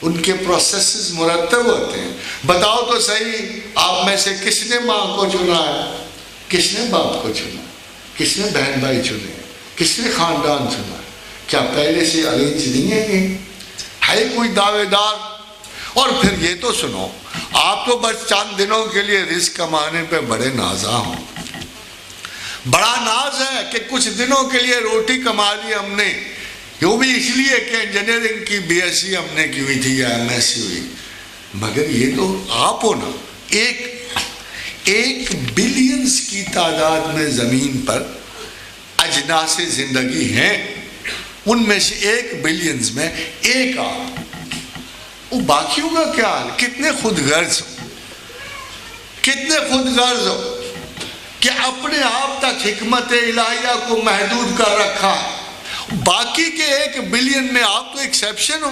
ان کے پروسیسز مرتب ہوتے ہیں۔ بتاؤ تو صحیح، آپ میں سے کس نے ماں کو چنا ہے؟ کس نے باپ کو چنا؟ کس نے بہن بھائی چنے؟ کس نے خاندان چنا؟ کیا پہلے سے ارینج نہیں ہے کوئی دعوے دار؟ اور پھر یہ تو سنو، آپ تو بس چند دنوں کے لیے رزق کمانے پہ بڑے نازاں ہوں۔ بڑا ناز ہے کہ کچھ دنوں کے لیے روٹی کما لی ہم نے، وہ بھی اس لیے کہ انجینئرنگ کی بی ایس سی ہم نے کی ہوئی تھی یا ایم ایس سی ہوئی۔ مگر یہ تو آپ ہو نا، ایک بلینز کی تعداد میں زمین پر اجناس زندگی ہیں، ان میں سے 1 بلینز میں ایک آپ، وہ باقیوں کا کیا حال؟ کتنے خود غرض ہو، کتنے خود غرض ہو کہ اپنے آپ تک حکمت الہیہ کو محدود کر رکھا ہے۔ باقی کے 1 بلین میں آپ تو ایکسیپشن ہو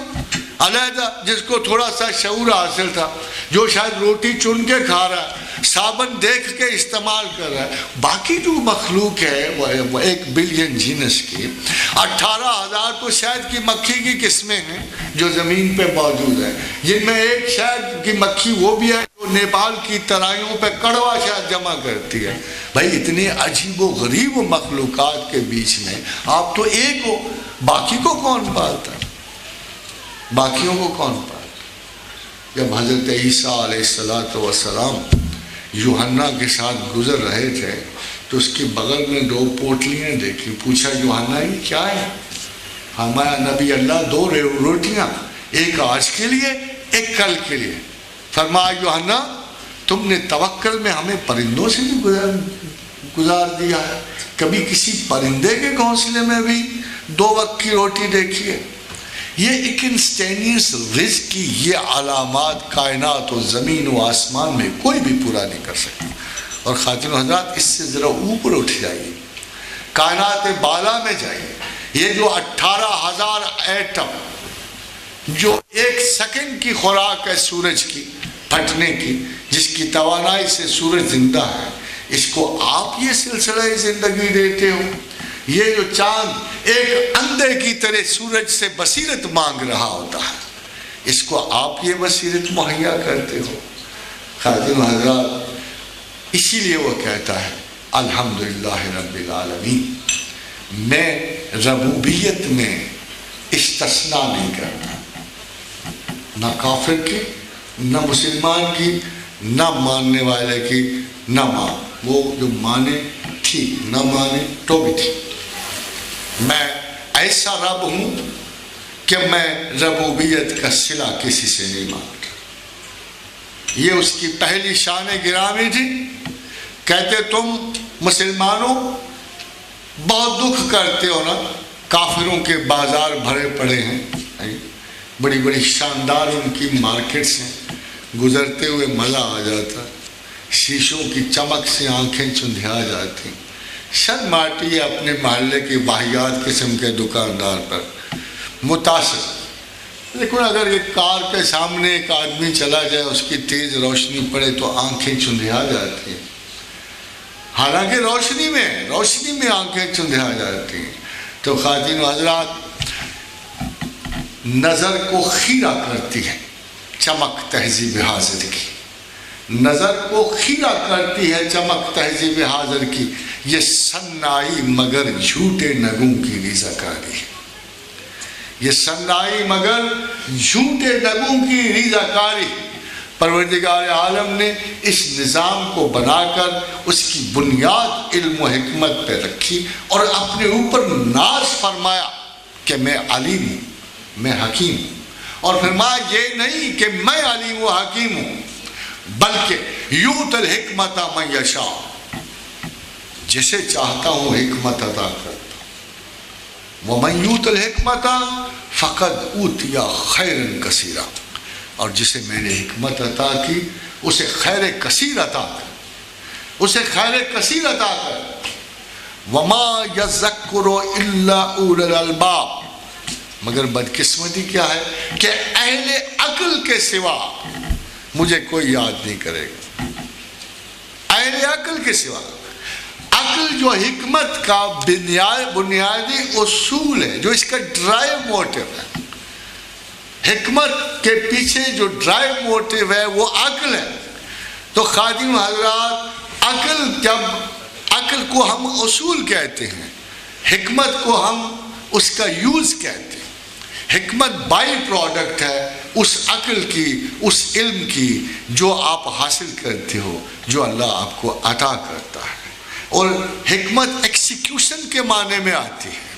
علیحدہ، جس کو تھوڑا سا شعور حاصل تھا، جو شاید روٹی چن کے کھا رہا ہے، صابن دیکھ کے استعمال کر رہا ہے. باقی جو مخلوق ہے وہ 1 بلین جینس کی 18,000 تو شہد کی مکھی کی قسمیں ہیں جو زمین پہ موجود ہیں، جن میں ایک شہد کی مکھی وہ بھی ہے جو نیپال کی ترائیوں پہ کڑوا شہد جمع کرتی ہے. بھائی اتنے عجیب و غریب مخلوقات کے بیچ میں آپ تو ایک ہو، باقی کو کون پالتا ہے؟ باقیوں کو کون پالتا؟ جب حضرت عیسیٰ علیہ السلام یوحنا کے ساتھ گزر رہے تھے تو اس کے بغل میں 2 پوٹلیاں دیکھی. پوچھا یوحنا یہ کیا ہے؟ ہمارا نبی اللہ 2 روٹیاں، ایک آج کے لیے ایک کل کے لیے. فرمایا یوحنا تم نے توکل میں ہمیں پرندوں سے بھی گزار دیا ہے، کبھی کسی پرندے کے گھونسلے میں بھی 2 وقت کی روٹی دیکھی ہے؟ یہ ایک انسٹینیس رزق کی یہ علامات کائنات و زمین و آسمان میں کوئی بھی پورا نہیں کر سکتا. اور خاتون حضرات اس سے ذرا اوپر اٹھ جائیے، کائنات بالا میں جائیے. یہ جو 18,000 ایٹم جو 1 سیکنڈ کی خوراک ہے سورج کی پھٹنے کی، جس کی توانائی سے سورج زندہ ہے، اس کو آپ یہ سلسلہ زندگی دیتے ہو. یہ جو چاند ایک اندھے کی طرح سورج سے بصیرت مانگ رہا ہوتا ہے، اس کو آپ یہ بصیرت مہیا کرتے ہو. خاتون حضرات اسی لیے وہ کہتا ہے الحمدللہ رب العالمین. میں ربوبیت میں استثناء نہیں کرتا، نہ کافر کی، نہ مسلمان کی، نہ ماننے والے کی، نہ وہ جو مانے ٹھیک، نہ مانے تو بھی ٹھیک. میں ایسا رب ہوں کہ میں ربوبیت کا صلہ کسی سے نہیں مانگتا. یہ اس کی پہلی شان گرامی تھی. کہتے تم مسلمانوں بہت دکھ کرتے ہو نا، کافروں کے بازار بھرے پڑے ہیں، بڑی بڑی شاندار ان کی مارکیٹس ہیں، گزرتے ہوئے مزہ آ جاتا، شیشوں کی چمک سے آنکھیں چندھیا جاتی. شرم آتی ہے اپنے محلے کی واحیات قسم کے دکاندار پر متاثر. لیکن اگر ایک کار کے سامنے ایک آدمی چلا جائے، اس کی تیز روشنی پڑے تو آنکھیں چندھیا جاتی ہیں. حالانکہ روشنی میں آنکھیں چندھیا جاتی ہیں. تو خواتین و حضرات نظر کو خیرہ کرتی ہے چمک تہذیب حاضر کی، نظر کو خیرہ کرتی ہے چمک تہذیب حاضر کی. یہ سنائی مگر جھوٹے نگوں کی رضاکاری ہے، یہ سنائی مگر جھوٹے نگوں کی رضاکاری. پروردگار عالم نے اس نظام کو بنا کر اس کی بنیاد علم و حکمت پہ رکھی اور اپنے اوپر ناز فرمایا کہ میں علیم ہوں، میں حکیم ہوں. اور فرمایا یہ نہیں کہ میں علیم و حکیم ہوں، بلکہ یؤتی الحکمت من یشاء، جسے چاہتا ہوں حکمت عطا کرتا ہوں. ومن یؤت الحکمت فقد اوتی خیرا کثیرا، اور جسے میں نے حکمت عطا کی اسے خیر کثیر عطا کر، اسے خیر کثیر عطا کر. وما یذکر الا اولو الالباب، مگر بدقسمتی کیا ہے کہ اہل عقل کے سوا مجھے کوئی یاد نہیں کرے گا. اہل عقل کے سوا، عقل جو حکمت کا بنیادی اصول ہے، جو اس کا ڈرائیو موٹو ہے، حکمت کے پیچھے جو ڈرائیو موٹو ہے وہ عقل ہے. تو خادم حضرات عقل کو ہم اصول کہتے ہیں، حکمت کو ہم اس کا یوز کہتے ہیں. حکمت بائی پروڈکٹ ہے اس عقل کی، اس علم کی جو آپ حاصل کرتے ہو، جو اللہ آپ کو عطا کرتا ہے. اور حکمت ایکسیکیوشن کے معنی میں آتی ہے،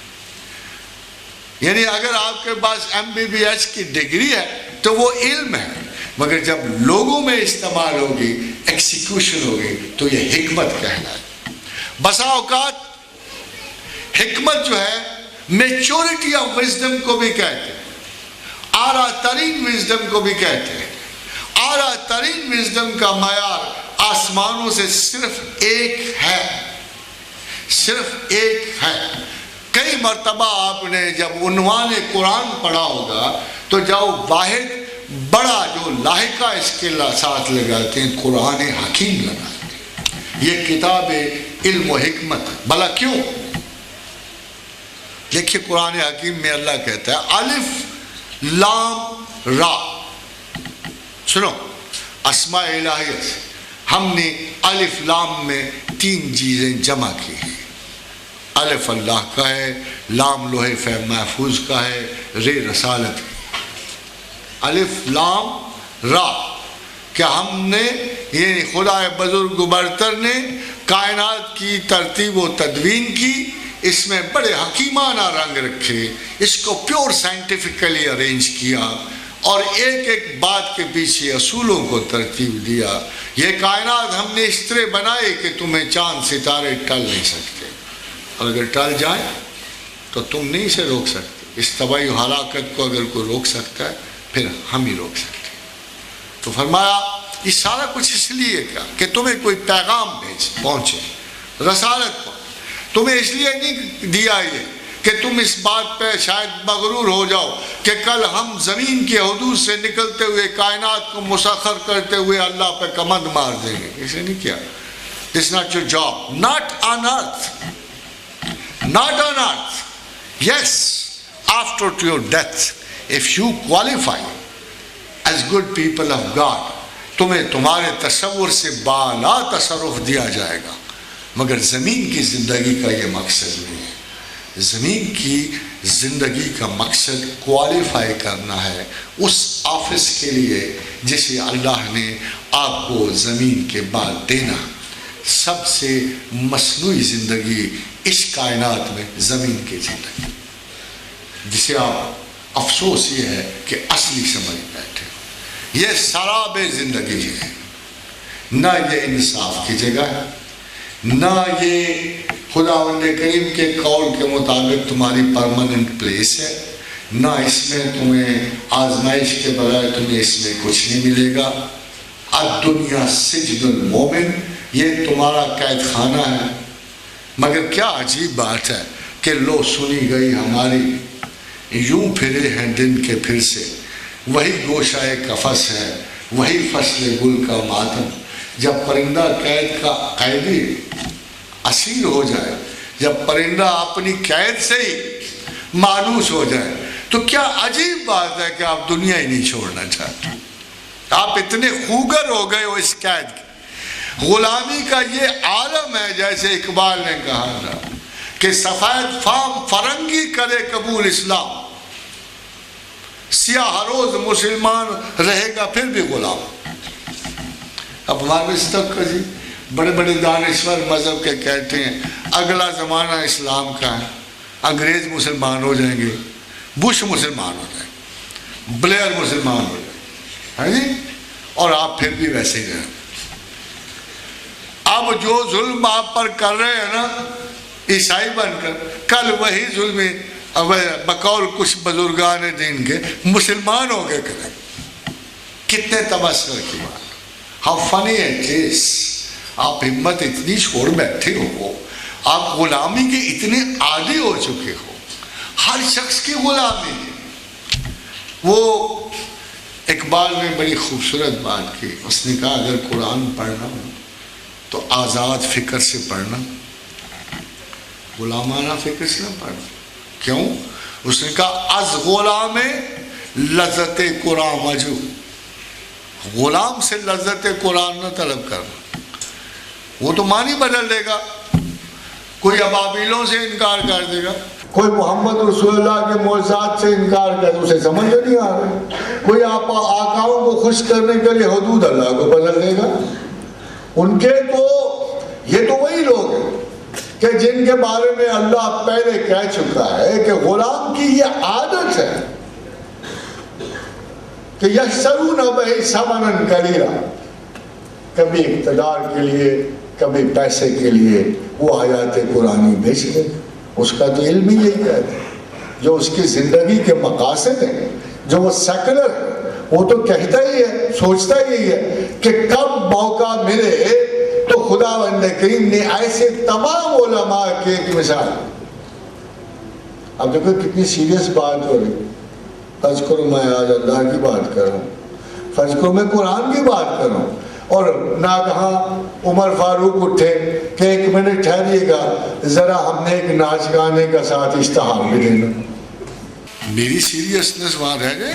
یعنی اگر آپ کے پاس MBBS کی ڈگری ہے تو وہ علم ہے، مگر جب لوگوں میں استعمال ہوگی، ایکسیکیوشن ہوگی، تو یہ حکمت کہلائے. بسا اوقات حکمت جو ہے میچورٹی آف وزڈم کو بھی کہتے ہیں، اعلیٰ ترین وزڈم کو بھی کہتے ہیں. اعلیٰ ترین وزڈم کا معیار آسمانوں سے صرف ایک ہے، صرف ایک ہے. کئی مرتبہ آپ نے جب عنوان قرآن پڑھا ہوگا تو جب واحد بڑا جو لاحقہ اس کے ساتھ لگاتے ہیں قرآن حکیم لگاتے ہیں. یہ کتاب علم و حکمت. بھلا کیوں؟ دیکھیے قرآن حکیم میں اللہ کہتا ہے الف لام را. سنو اسماء الہیہ سے ہم نے الف لام میں 3 چیزیں جمع کی ہیں. الف اللہ کا ہے، لام لوح محفوظ کا ہے، رے رسالت کی. الف لام را کہ ہم نے یعنی خدا بزرگ برتر نے کائنات کی ترتیب و تدوین کی، اس میں بڑے حکیمانہ رنگ رکھے، اس کو پیور سائنٹیفکلی ارینج کیا اور ایک ایک بات کے پیچھے اصولوں کو ترتیب دیا. یہ کائنات ہم نے اس طرح بنائے کہ تمہیں چاند ستارے ٹل نہیں سکتے، اور اگر ٹل جائیں تو تم نہیں اسے روک سکتے. اس تباہی و ہلاکت کو اگر کوئی روک سکتا ہے پھر ہم ہی روک سکتے ہیں. تو فرمایا یہ سارا کچھ اس لیے کیا کہ تمہیں کوئی پیغام پہنچے، رسالت پہنچے. تمہیں اس لیے نہیں دیا یہ کہ تم اس بات پہ شاید مغرور ہو جاؤ کہ کل ہم زمین کی حدود سے نکلتے ہوئے کائنات کو مسخر کرتے ہوئے اللہ پہ کمند مار دیں گے. اسے نہیں کیا. This is not your job. Not on earth. Not on earth. Yes, after your death, if you qualify as good people of God, تمہیں تمہارے تصور سے بالا تصرف دیا جائے گا. مگر زمین کی زندگی کا یہ مقصد نہیں ہے. زمین کی زندگی کا مقصد کوالیفائی کرنا ہے اس آفس کے لیے جسے اللہ نے آپ کو زمین کے بعد دینا. سب سے مصنوعی زندگی اس کائنات میں زمین کی زندگی، جسے آپ افسوس یہ ہے کہ اصلی سمجھ بیٹھے. یہ سراب زندگی ہے، نہ یہ انصاف کی جگہ ہے، نہ یہ خداوند کریم کے قول کے مطابق تمہاری پرماننٹ پلیس ہے، نہ اس میں تمہیں آزمائش کے بغیر تمہیں اس میں کچھ نہیں ملے گا. الدنیا سجن المومن، یہ تمہارا قید خانہ ہے. مگر کیا عجیب بات ہے کہ لو سنی گئی ہماری، یوں پھرے ہیں دن کے پھر سے، وہی گوشہ قفس ہے، وہی فصل گل کا ماتم. جب پرندہ قید کا قیدی اسیر ہو جائے، جب پرندہ اپنی قید سے ہی مانوس ہو جائے، تو کیا عجیب بات ہے کہ آپ دنیا ہی نہیں چھوڑنا چاہتے. آپ اتنے خوگر ہو گئے ہو اس قید کی. غلامی کا یہ عالم ہے، جیسے اقبال نے کہا تھا کہ سفید فام فرنگی کرے قبول اسلام، سیاہ ہر روز مسلمان رہے گا پھر بھی غلام. اب ہمارے اس تک جی بڑے بڑے دانشور مذہب کے کہتے ہیں اگلا زمانہ اسلام کا ہے، انگریز مسلمان ہو جائیں گے، بش مسلمان ہو جائیں گے، بلیئر مسلمان ہو جائیں گے، اور آپ پھر بھی ویسے ہی رہیں. اب جو ظلم آپ پر کر رہے ہیں نا عیسائی بن کر، کل وہی ظلم بقول کچھ بزرگان دین کے مسلمان ہو کے کریں. کتنے تبصرے کی بات. ہاؤ فنی اینڈ کیس. آپ ہمت اتنی چھوڑ بیٹھے ہو، آپ غلامی کے اتنے عادی ہو چکے ہو، ہر شخص کی غلامی ہے. وہ اقبال نے بڑی خوبصورت بات کی. اس نے کہا اگر قرآن پڑھنا ہو تو آزاد فکر سے پڑھنا، غلامانہ فکر سے نہ پڑھنا. کیوں؟ اس نے کہا از غلام لذت قرآن وجو، غلام سے لذت قرآن نہ طلب کرنا. وہ تو معنی بدل دے گا. کوئی ابابیلوں سے انکار کر دے گا، کوئی محمد رسول اللہ کے معجزات سے انکار کر دے، اسے سمجھ نہیں آ رہا. کوئی آقاؤں کو خوش کرنے کے لیے حدود اللہ کو بدل دے گا. ان کے تو یہ تو وہی لوگ ہیں کہ جن کے بارے میں اللہ پہلے کہہ چکا ہے کہ غلام کی یہ عادت ہے کہ یشترون بہ ثمنا قلیلا، کبھی اقتدار کے لیے کبھی پیسے کے لیے وہ آیات قرآنی بیچ دے. اس کا تو علم ہی یہی کہتا ہے، جو اس کی زندگی کے مقاصد ہیں، جو وہ سیکولر ہے، وہ تو کہتا ہی ہے، سوچتا ہی ہے کہ کب موقع ملے تو خداوند کریم نے ایسے تمام علماء کی ایک مثال. اب دیکھو کتنی سیریس بات ہو رہی. اذکر میں آج اللہ کی بات کر رہا ہوں. فرض کو میں قرآن کی بات کروں اور ناگہاں عمر فاروق اٹھے کہ 1 منٹ ٹھہریے گا ذرا ہم نے ایک ناچ گانے کا ساتھ اشتہار بھی دینا، میری سیریسنس وہاں رہ جائے.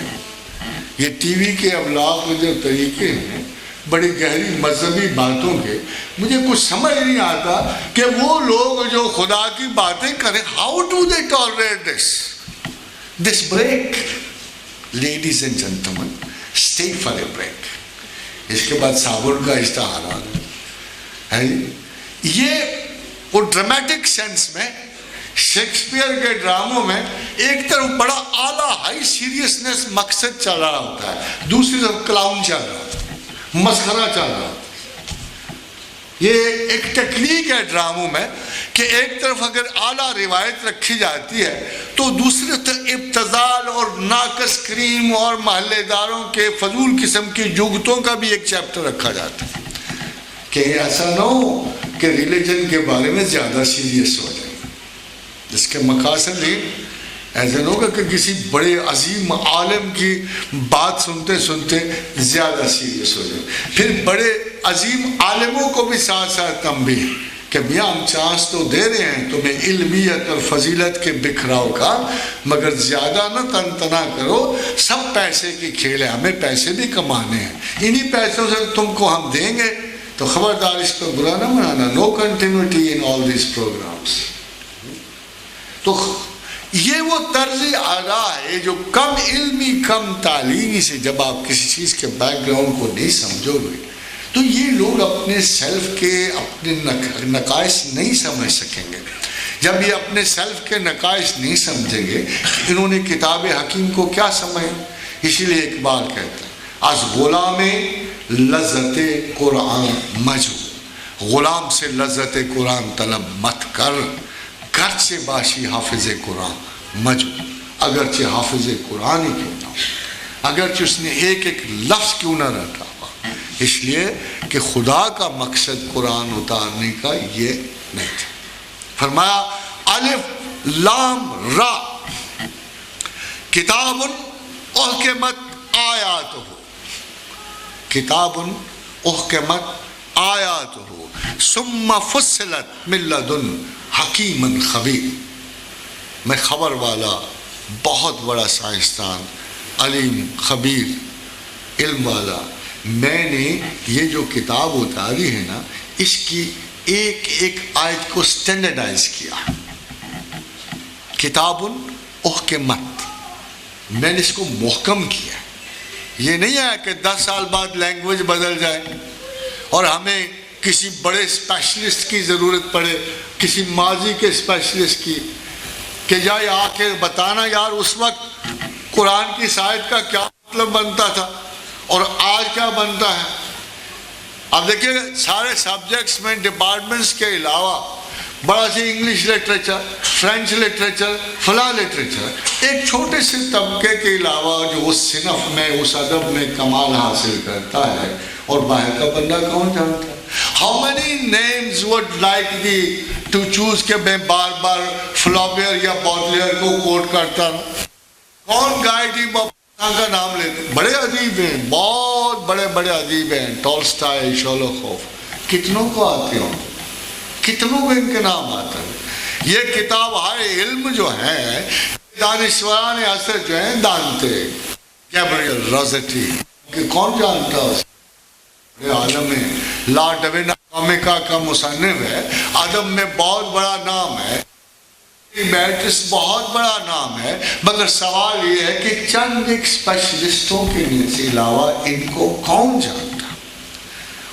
یہ ٹی وی کے ابلاغ کے جو طریقے ہیں بڑی گہری مذہبی باتوں کے، مجھے کچھ سمجھ نہیں آتا کہ وہ لوگ جو خدا کی باتیں کریں، how do they tolerate this break. Ladies and gentleman, stay for a break. اس کے بعد صابن کا اشتہار ہے. یہ وہ ڈرامیٹک سینس میں شیکسپیئر کے ڈراموں میں ایک طرف بڑا اعلیٰ ہائی سیریسنس مقصد چل رہا ہوتا ہے، دوسری طرف کلاؤن چل رہا ہوتا ہے، مسخرہ چل رہا ہوتا ہے. یہ ایک ٹیکنیک ہے ڈراموں میں کہ ایک طرف اگر اعلیٰ روایت رکھی جاتی ہے تو دوسری طرف ابتذال اور ناقص کریم اور محلے داروں کے فضول قسم کی جگتوں کا بھی ایک چیپٹر رکھا جاتا ہے کہ ایسا نہ ہو کہ ریلیجن کے بارے میں زیادہ سیریس ہو جائے. جس کے مقاصد ہی ایسا نہ ہوگا کہ کسی بڑے عظیم عالم کی بات سنتے سنتے زیادہ سیریس ہو جائے. پھر بڑے عظیم عالموں کو بھی ساتھ ساتھ تنبیہ کہ میاں ہم چانس تو دے رہے ہیں تمہیں علمیت اور فضیلت کے بکھراؤ کا، مگر زیادہ نہ تنتنا کرو. سب پیسے کی کھیل ہے، ہمیں پیسے بھی کمانے ہیں، انہی پیسوں سے تم کو ہم دیں گے، تو خبردار اس کو برا نہ منانا. No continuity in all these programmes. تو یہ وہ طرز ادا ہے جو کم علمی کم تعلیمی سے جب آپ کسی چیز کے بیک گراؤنڈ کو نہیں سمجھو گے تو یہ لوگ اپنے سیلف کے اپنے نقائص نہیں سمجھ سکیں گے. جب یہ اپنے سیلف کے نقائص نہیں سمجھیں گے انہوں نے کتاب حکیم کو کیا سمجھا. اسی لیے اقبال کہتا ہے از غلام لذت قرآن مجو، غلام سے لذت قرآن طلب مت کر، گرچہ باشی حافظ قرآن مجو، اگرچہ حافظ قرآن ہی کیوں نہ ہو، اگرچہ اس نے ایک ایک لفظ کیوں نہ رٹا ہوا. اس لیے کہ خدا کا مقصد قرآن اتارنے کا یہ نہیں تھا. فرمایا الف لام را کتاب احکمت آیاتہ، کتاب احکمت آیاتہ ثم فصلت من لدن حکیم خبیر. میں خبر والا بہت بڑا سائنسدان، علیم خبیر، علم والا، میں نے یہ جو کتاب اتاری ہے نا اس کی ایک ایک آیت کو سٹینڈرڈائز کیا. کتاب احکمت، میں نے اس کو محکم کیا. یہ نہیں ہے کہ 10 سال بعد لینگویج بدل جائے اور ہمیں کسی بڑے اسپیشلسٹ کی ضرورت پڑے، کسی ماضی کے اسپیشلسٹ کی، کہ جائے آ کے بتانا یار اس وقت قرآن کی آیت کا کیا مطلب بنتا تھا اور آج کیا بنتا ہے. اب دیکھیے سارے سبجیکٹس میں ڈپارٹمنٹس کے علاوہ بڑا سی انگلش لٹریچر، فرینچ لٹریچر، فلاں لٹریچر، ایک چھوٹے سے طبقے کے علاوہ جو اس صنف میں اس ادب میں کمال حاصل کرتا ہے اور باہر کا بندہ کون جانتا ہے. How many names would like to choose کہ میں بار بار فلابیر یا بوڈلیئر کو کوٹ کرتا ہوں؟ کون گائیڈی کا نام لیتے؟ بڑے ادیب ہیں، بہت بڑے بڑے ادیب ہیں، ٹولسٹائے، شولوخوف، کتنوں کو آتے ہوں، کتنوں کو ان کے نام آتا ہے. یہ کتاب ہائے علم جو ہے، دانشوران عصر جو ہیں، دانتے، گیبریل روزیٹی، کہ کون جانتا ہے؟ عالم ہے. لا ڈوین اٹامکا کا مصنف ہے، ادب میں بہت بڑا نام ہے، بیٹس بہت بڑا نام ہے، مگر سوال یہ ہے کہ چند ایک اسپیشلسٹوں کے علاوہ ان کو کون جانتا،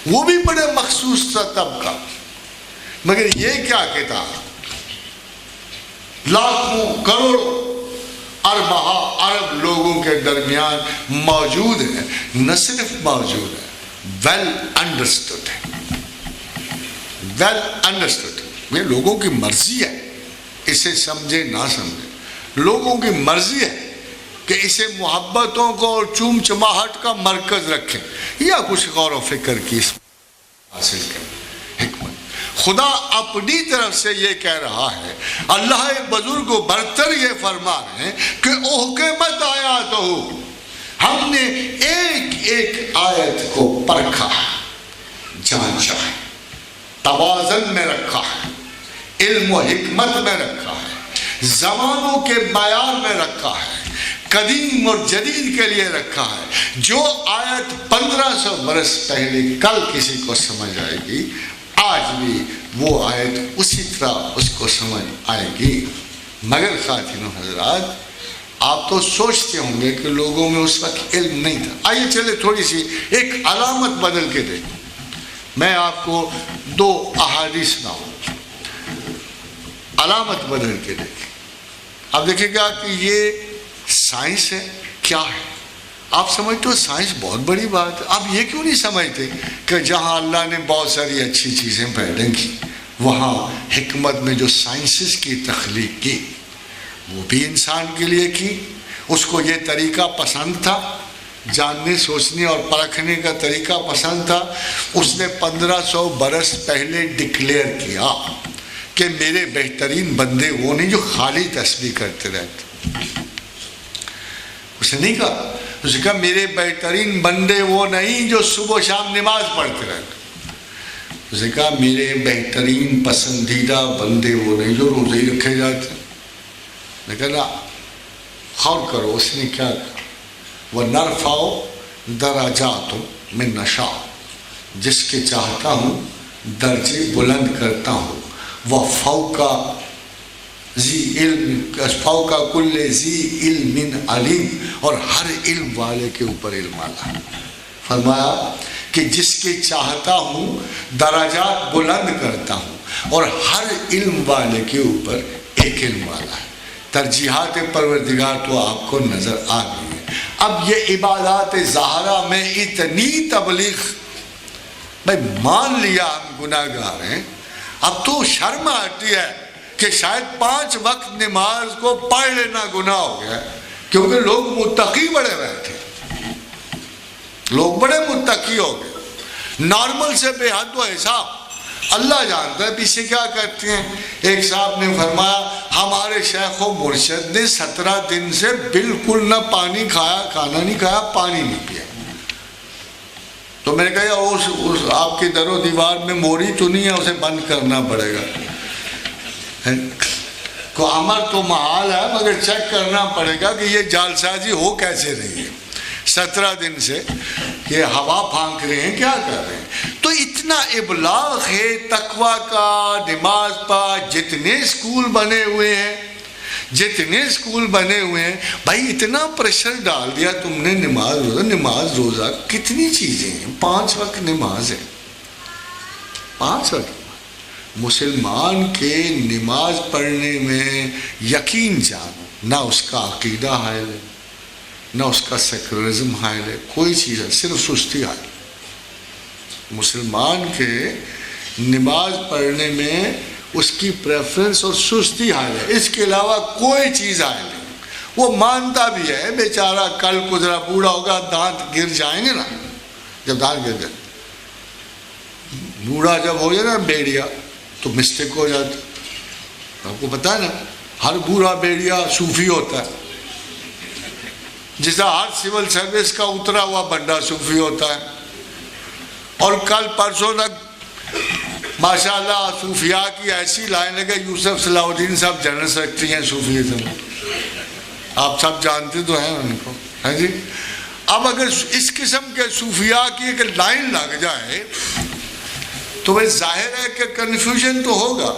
وہ بھی بڑے مخصوص تھا طبقہ. مگر یہ کیا کتاب لاکھوں کروڑوں اربہ ارب لوگوں کے درمیان موجود ہے. نہ صرف موجود ہے، ویل انڈرسٹوڈ ہے، ویل انڈرسٹوڈ. یہ لوگوں کی مرضی ہے، اسے سمجھے نہ سمجھے، لوگوں کی مرضی ہے کہ اسے محبتوں کو اور چوم چماہٹ کا مرکز رکھیں یا کچھ غور و فکر کی حاصل کریں. حکمت خدا اپنی طرف سے یہ کہہ رہا ہے، اللہ بزرگ و برتر یہ فرما رہے ہیں کہ احکمت آیات ہو، ہم نے ایک ایک آیت کو پرکھا ہے، جانچا ہے، توازن میں رکھا ہے، علم و حکمت میں رکھا ہے، زمانوں کے معیار میں رکھا ہے، قدیم اور جدید کے لیے رکھا ہے۔ جو آیت 1500 برس پہلے کل کسی کو سمجھ آئے گی، آج بھی وہ آیت اسی طرح اس کو سمجھ آئے گی۔ مگر خواتین و حضرات، آپ تو سوچتے ہوں گے کہ لوگوں میں اس وقت علم نہیں تھا۔ آئیے چلے تھوڑی سی ایک علامت بدل کے دیکھیں۔ میں آپ کو 2 احادیث سناؤں، علامت بدل کے دیکھیں۔ اب دیکھیں گا کہ یہ سائنس ہے کیا ہے؟ آپ سمجھتے ہو سائنس بہت بڑی بات ہے، آپ یہ کیوں نہیں سمجھتے کہ جہاں اللہ نے بہت ساری اچھی چیزیں پیدا کی، وہاں حکمت میں جو سائنسز کی تخلیق کی وہ بھی انسان کے لیے کی۔ اس کو یہ طریقہ پسند تھا، جاننے سوچنے اور پرکھنے کا طریقہ پسند تھا۔ اس نے 1500 برس پہلے ڈکلیئر کیا کہ میرے بہترین بندے وہ نہیں جو خالی تسبیح کرتے رہتے۔ اس نے نہیں کہا، اس نے کہا میرے بہترین بندے وہ نہیں جو صبح و شام نماز پڑھتے رہتے۔ اس نے کہا میرے بہترین پسندیدہ بندے وہ نہیں جو روزے ہی رکھے جاتے۔ نے کہا غور کرو اس نے کیا کہا، وَنَرْفَعُ دَرَجَاتٌ مِن نَشَاءُ، جس کے چاہتا ہوں درجے بلند کرتا ہوں، وَفَوْقَ ذی علم، فوق کل ذی علم علیم، اور ہر علم والے کے اوپر علم والا۔ فرمایا کہ جس کے چاہتا ہوں درجات بلند کرتا ہوں اور ہر علم والے کے اوپر ایک علم والا ہے۔ ترجیحات پروردگار تو آپ کو نظر آ گئی ہے۔ اب یہ عبادات ظاہرہ میں اتنی تبلیغ، بھائی مان لیا ہم گناہ گار ہیں، اب تو شرم آتی ہے کہ شاید 5 وقت نماز کو پڑھ لینا گناہ ہو گیا، کیونکہ لوگ متقی بڑے بیٹھے، لوگ بڑے متقی ہو گئے، نارمل سے بے حد و حساب۔ اللہ جانتا ہے پیچھے کیا کرتے ہیں۔ ایک صاحب نے فرمایا ہمارے شیخ و مرشد نے 17 دن سے بالکل نہ پانی کھایا، کھانا نہیں کھایا، پانی نہیں پیا۔ تو میں نے کہا اس آپ کی در و دیوار میں موری تو نہیں ہے، اسے بند کرنا پڑے گا۔ کو امر تو محال ہے مگر چیک کرنا پڑے گا کہ یہ جالسازی ہو کیسے رہی ہے 17 دن سے، یہ ہوا پھانک رہے ہیں، کیا کر رہے ہیں۔ تو اتنا ابلاغ ہے تقوی کا، نماز پر جتنے اسکول بنے ہوئے ہیں، بھائی اتنا پریشر ڈال دیا تم نے، نماز روزہ کتنی چیزیں ہیں، 5 وقت نماز ہے، 5 وقت۔ مسلمان کے نماز پڑھنے میں یقین جانو، نہ اس کا عقیدہ حائل ہے، نہ اس کا سیکولرزم حائل ہے، کوئی چیز ہے، صرف سستی حائل۔ مسلمان کے نماز پڑھنے میں اس کی پریفرنس اور سستی حائل ہے، اس کے علاوہ کوئی چیز حائل نہیں۔ وہ مانتا بھی ہے بیچارہ کل کو ذرا بوڑھا ہوگا، دانت گر جائیں گے نا، جب دانت گر جائیں، بوڑھا جب ہو جائے نا بیڑیا تو مسٹیک ہو جاتی۔ آپ کو پتا ہے نا ہر بوڑھا بیڑیا صوفی ہوتا ہے، جیسا ہر سول سروس کا اترا ہوا بندہ صوفی ہوتا ہے۔ اور کل پرسوں تک ماشاءاللہ صوفیاء کی ایسی لائن ہے کہ یوسف صلاح الدین صاحب جنرل سیکرٹری ہیں صوفیزم، آپ سب جانتے تو ہیں ان کو، ہے جی۔ اب اگر اس قسم کے صوفیاء کی ایک لائن لگ جائے تو وہ ظاہر ہے کہ کنفیوژن تو ہوگا۔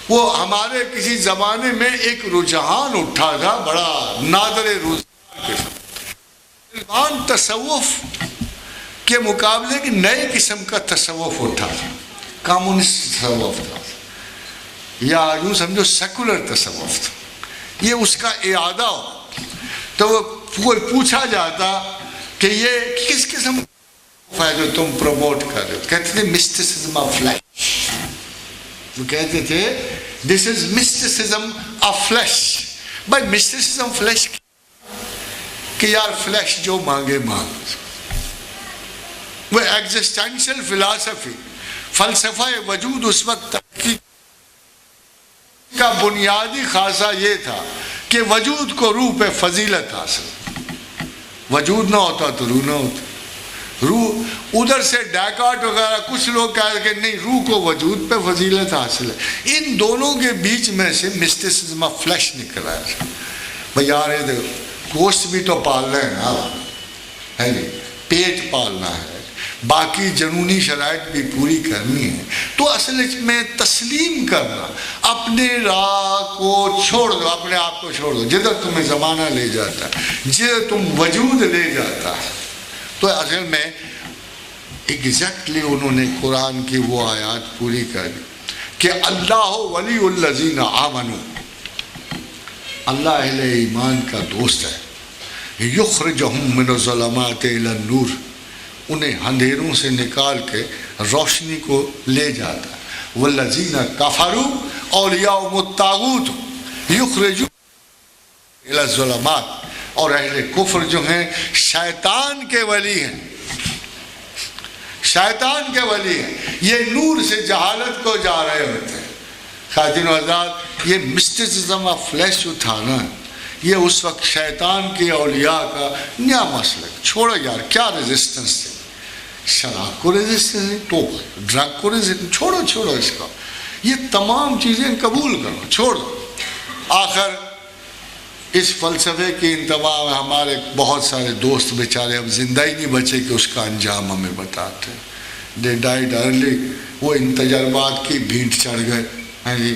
وہ ہمارے کسی زمانے میں ایک رجحان اٹھا تھا، بڑا نادر رجحان قسم، تصوف کے مقابلے کی نئے قسم کا تصوف اٹھا تھا، کامونسٹ تصوف تھا، یا یوں سمجھو سیکولر تصوف تھا۔ یہ اس کا اعادہ ہو تو وہ کوئی پوچھا جاتا کہ یہ کس قسم کا جو تم پروموٹ کر رہے ہو، کہتے تھے مسٹسزم آف فلیش، وہ کہتے تھے دس از مسٹسزم آف فلیش۔ بھائی مسٹسزم فلیش کہ یار فلیش جو مانگے مانگ، وہ ایگزسٹینشل فلسفی، فلسفہ وجود اس وقت تحقیق کا بنیادی خاصہ یہ تھا کہ وجود کو روح پہ فضیلت حاصل، وجود نہ ہوتا تو روح نہ ہوتا. روح ادھر سے ڈیکارٹ وغیرہ کچھ لوگ کہتے کہ نہیں روح کو وجود پہ فضیلت حاصل ہے. ان دونوں کے بیچ میں سے مسٹیسزم آف فلیش نکل آیا بھائی. یار یہ گوشت بھی تو پالنا ہے نا, ہے جی, پیٹ پالنا ہے, باقی جنونی شرائط بھی پوری کرنی ہے. تو اصل میں تسلیم کرنا, اپنے راہ کو چھوڑ دو, اپنے آپ کو چھوڑ دو جدھر تمہیں زمانہ لے جاتا ہے, جدھر تم وجود لے جاتا ہے. تو اصل میں ایگزیکٹلی انہوں نے قرآن کی وہ آیات پوری کر دی کہ اللہ ولی الذین آمنوا, اللہ اہل ایمان کا دوست ہے. یخرجہم من الظلمات الی النور, انہیں اندھیروں سے نکال کے روشنی کو لے جاتا ہے. والذین کفروا اولیاءہم الطاغوت یخرجون الی الظلمات, اور اہل کفر جو ہیں شیطان کے ولی ہیں, شیطان کے ولی ہیں. یہ نور سے جہالت کو جا رہے ہوتے ہیں. خاتین و حضرات, یہ مسٹیسزم آف فلیش اٹھانا یہ اس وقت شیطان کے اولیاء کا نیا مسلک. چھوڑو یار, کیا ریزسٹنس ہے, شراب کو ریزسٹنس ہے, تو ڈرگ کو ریزسٹنس, چھوڑو اس کا. یہ تمام چیزیں قبول کرو, چھوڑو. آخر اس فلسفے کی انتباہ میں ہمارے بہت سارے دوست بیچارے اب زندہ ہی نہیں بچے کہ اس کا انجام ہمیں بتاتے ہیں. دے ڈائیڈ ارلی, وہ ان تجربات کی بھینٹ چڑھ گئے ہیں جی.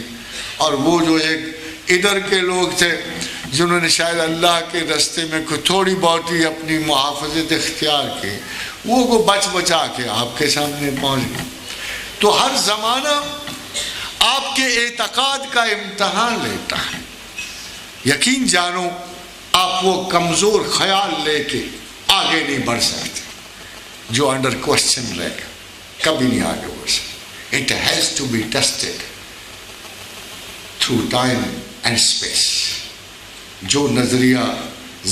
اور وہ جو ایک ادھر کے لوگ تھے جنہوں نے شاید اللہ کے رستے میں کوئی تھوڑی بہت ہی اپنی محافظت اختیار کی, وہ کو بچ بچا کے آپ کے سامنے پہنچ گئے. تو ہر زمانہ آپ کے اعتقاد کا امتحان لیتا ہے. یقین جانو آپ وہ کمزور خیال لے کے آگے نہیں بڑھ سکتے جو انڈر کوشچن رہے گا, کبھی نہیں آگے بڑھ سکتے. It has to be tested through time and space. جو نظریہ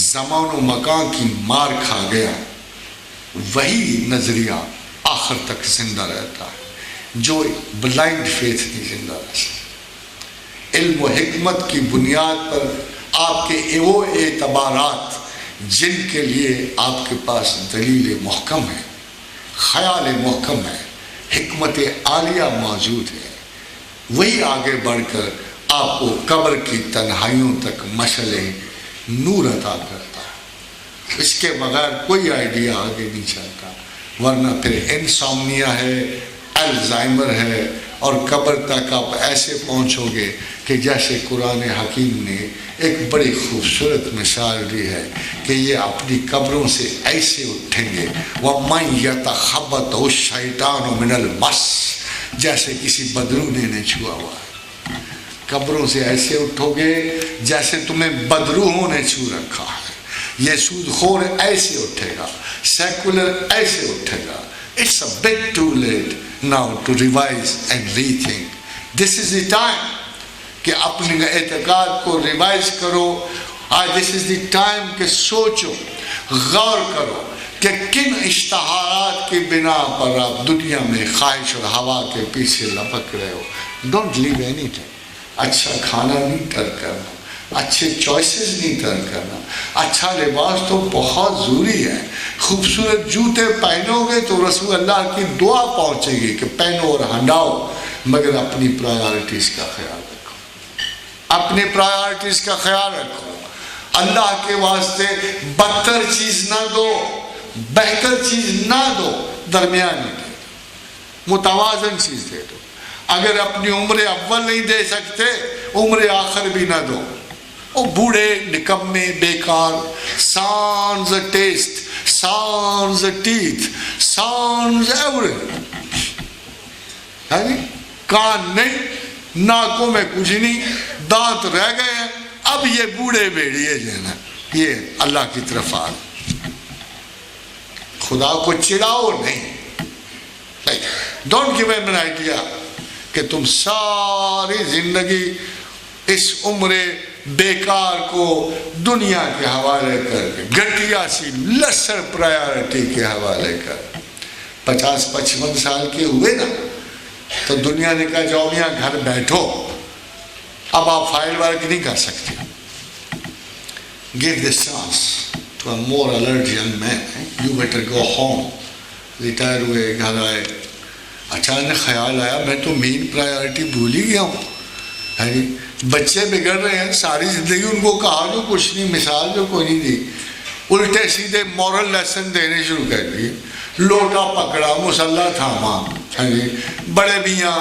زمان و مکان کی مار کھا گیا وہی نظریہ آخر تک زندہ رہتا ہے. جو بلائنڈ فیتھ نہیں زندہ رہ سکتا. علم و حکمت کی بنیاد پر آپ کے وہ اعتبارات جن کے لیے آپ کے پاس دلیل محکم ہے, خیال محکم ہے, حکمت عالیہ موجود ہے, وہی آگے بڑھ کر آپ کو قبر کی تنہائیوں تک مشعل نور عطا کرتا ہے. اس کے بغیر کوئی آئیڈیا آگے نہیں چلتا, ورنہ پھر انسومنیا ہے, الزائمر ہے, اور قبر تک آپ ایسے پہنچو گے کہ جیسے قرآن حکیم نے ایک بڑی خوبصورت مثال دی ہے کہ یہ اپنی قبروں سے ایسے اٹھیں گے وَمَنْ يَتَخَبَّطُ الشَّيْطَانُ مِنَ الْمَسِّ, جیسے کسی بدرونے نے چھوا ہوا ہے. قبروں سے ایسے اٹھو گے جیسے تمہیں بدروحوں نے چھو رکھا ہے. یہ سود خور ایسے اٹھے گا, سیکولر ایسے اٹھے گا. It's a bit too late now to revise and rethink. This is the time کہ اپنے اعتقاد کو ریوائز کرو. This is the time کہ سوچو, غور کرو کہ کن اشتہارات کی بنا پر آپ دنیا میں خواہش اور ہوا کے پیچھے لپک رہے ہو. Don't leave anything. اچھا کھانا نہیں ترک کرنا, اچھے چوائسز نہیں ترک کرنا, اچھا لباس تو بہت ضروری ہے. خوبصورت جوتے پہنو گے تو رسول اللہ کی دعا پہنچے گی کہ پہنو اور ہنڈاؤ, مگر اپنی پرائیورٹیز کا خیال رکھو, اپنی پرائیورٹیز کا خیال رکھو. اللہ کے واسطے بدتر چیز نہ دو, بہتر چیز نہ دو, درمیانی دے, متوازن چیز دے دو. اگر اپنی عمر اول نہیں دے سکتے عمر آخر بھی نہ دو. او بوڑھے نکمے بیکار, sans a taste, sans a teeth, sans everything. کان نہیں, ناکوں میں کچھ نہیں, دانت رہ گئے ہیں, اب یہ بوڑھے بیڑیے جو ہے نا یہ اللہ کی طرف آ. خدا کو چڑھاؤ نہیں. Don't give him an idea کہ تم ساری زندگی اس عمر بیکار کو دنیا کے حوالے کر کے, گھٹیا سی لسر پرائیورٹی کے حوالے کر, 50-55 سال کے ہوئے نا تو دنیا نے کہا جاؤ میاں گھر بیٹھو, اب آپ فائل ورک نہیں کر سکتے. Give this chance to more alert young man, you better go home. Retire ہوئے، گھر آئے، اچانک خیال آیا میں تو مین پرائیورٹی بھول ہی گیا ہوں. بچے بگڑ رہے ہیں، ساری زندگی ان کو کہا جو کچھ نہیں، مثال جو کوئی نہیں دی، الٹے سیدھے مورل لیسن دینے شروع کر دیے. لوٹا پکڑا، مسلح تھاما، بڑے میاں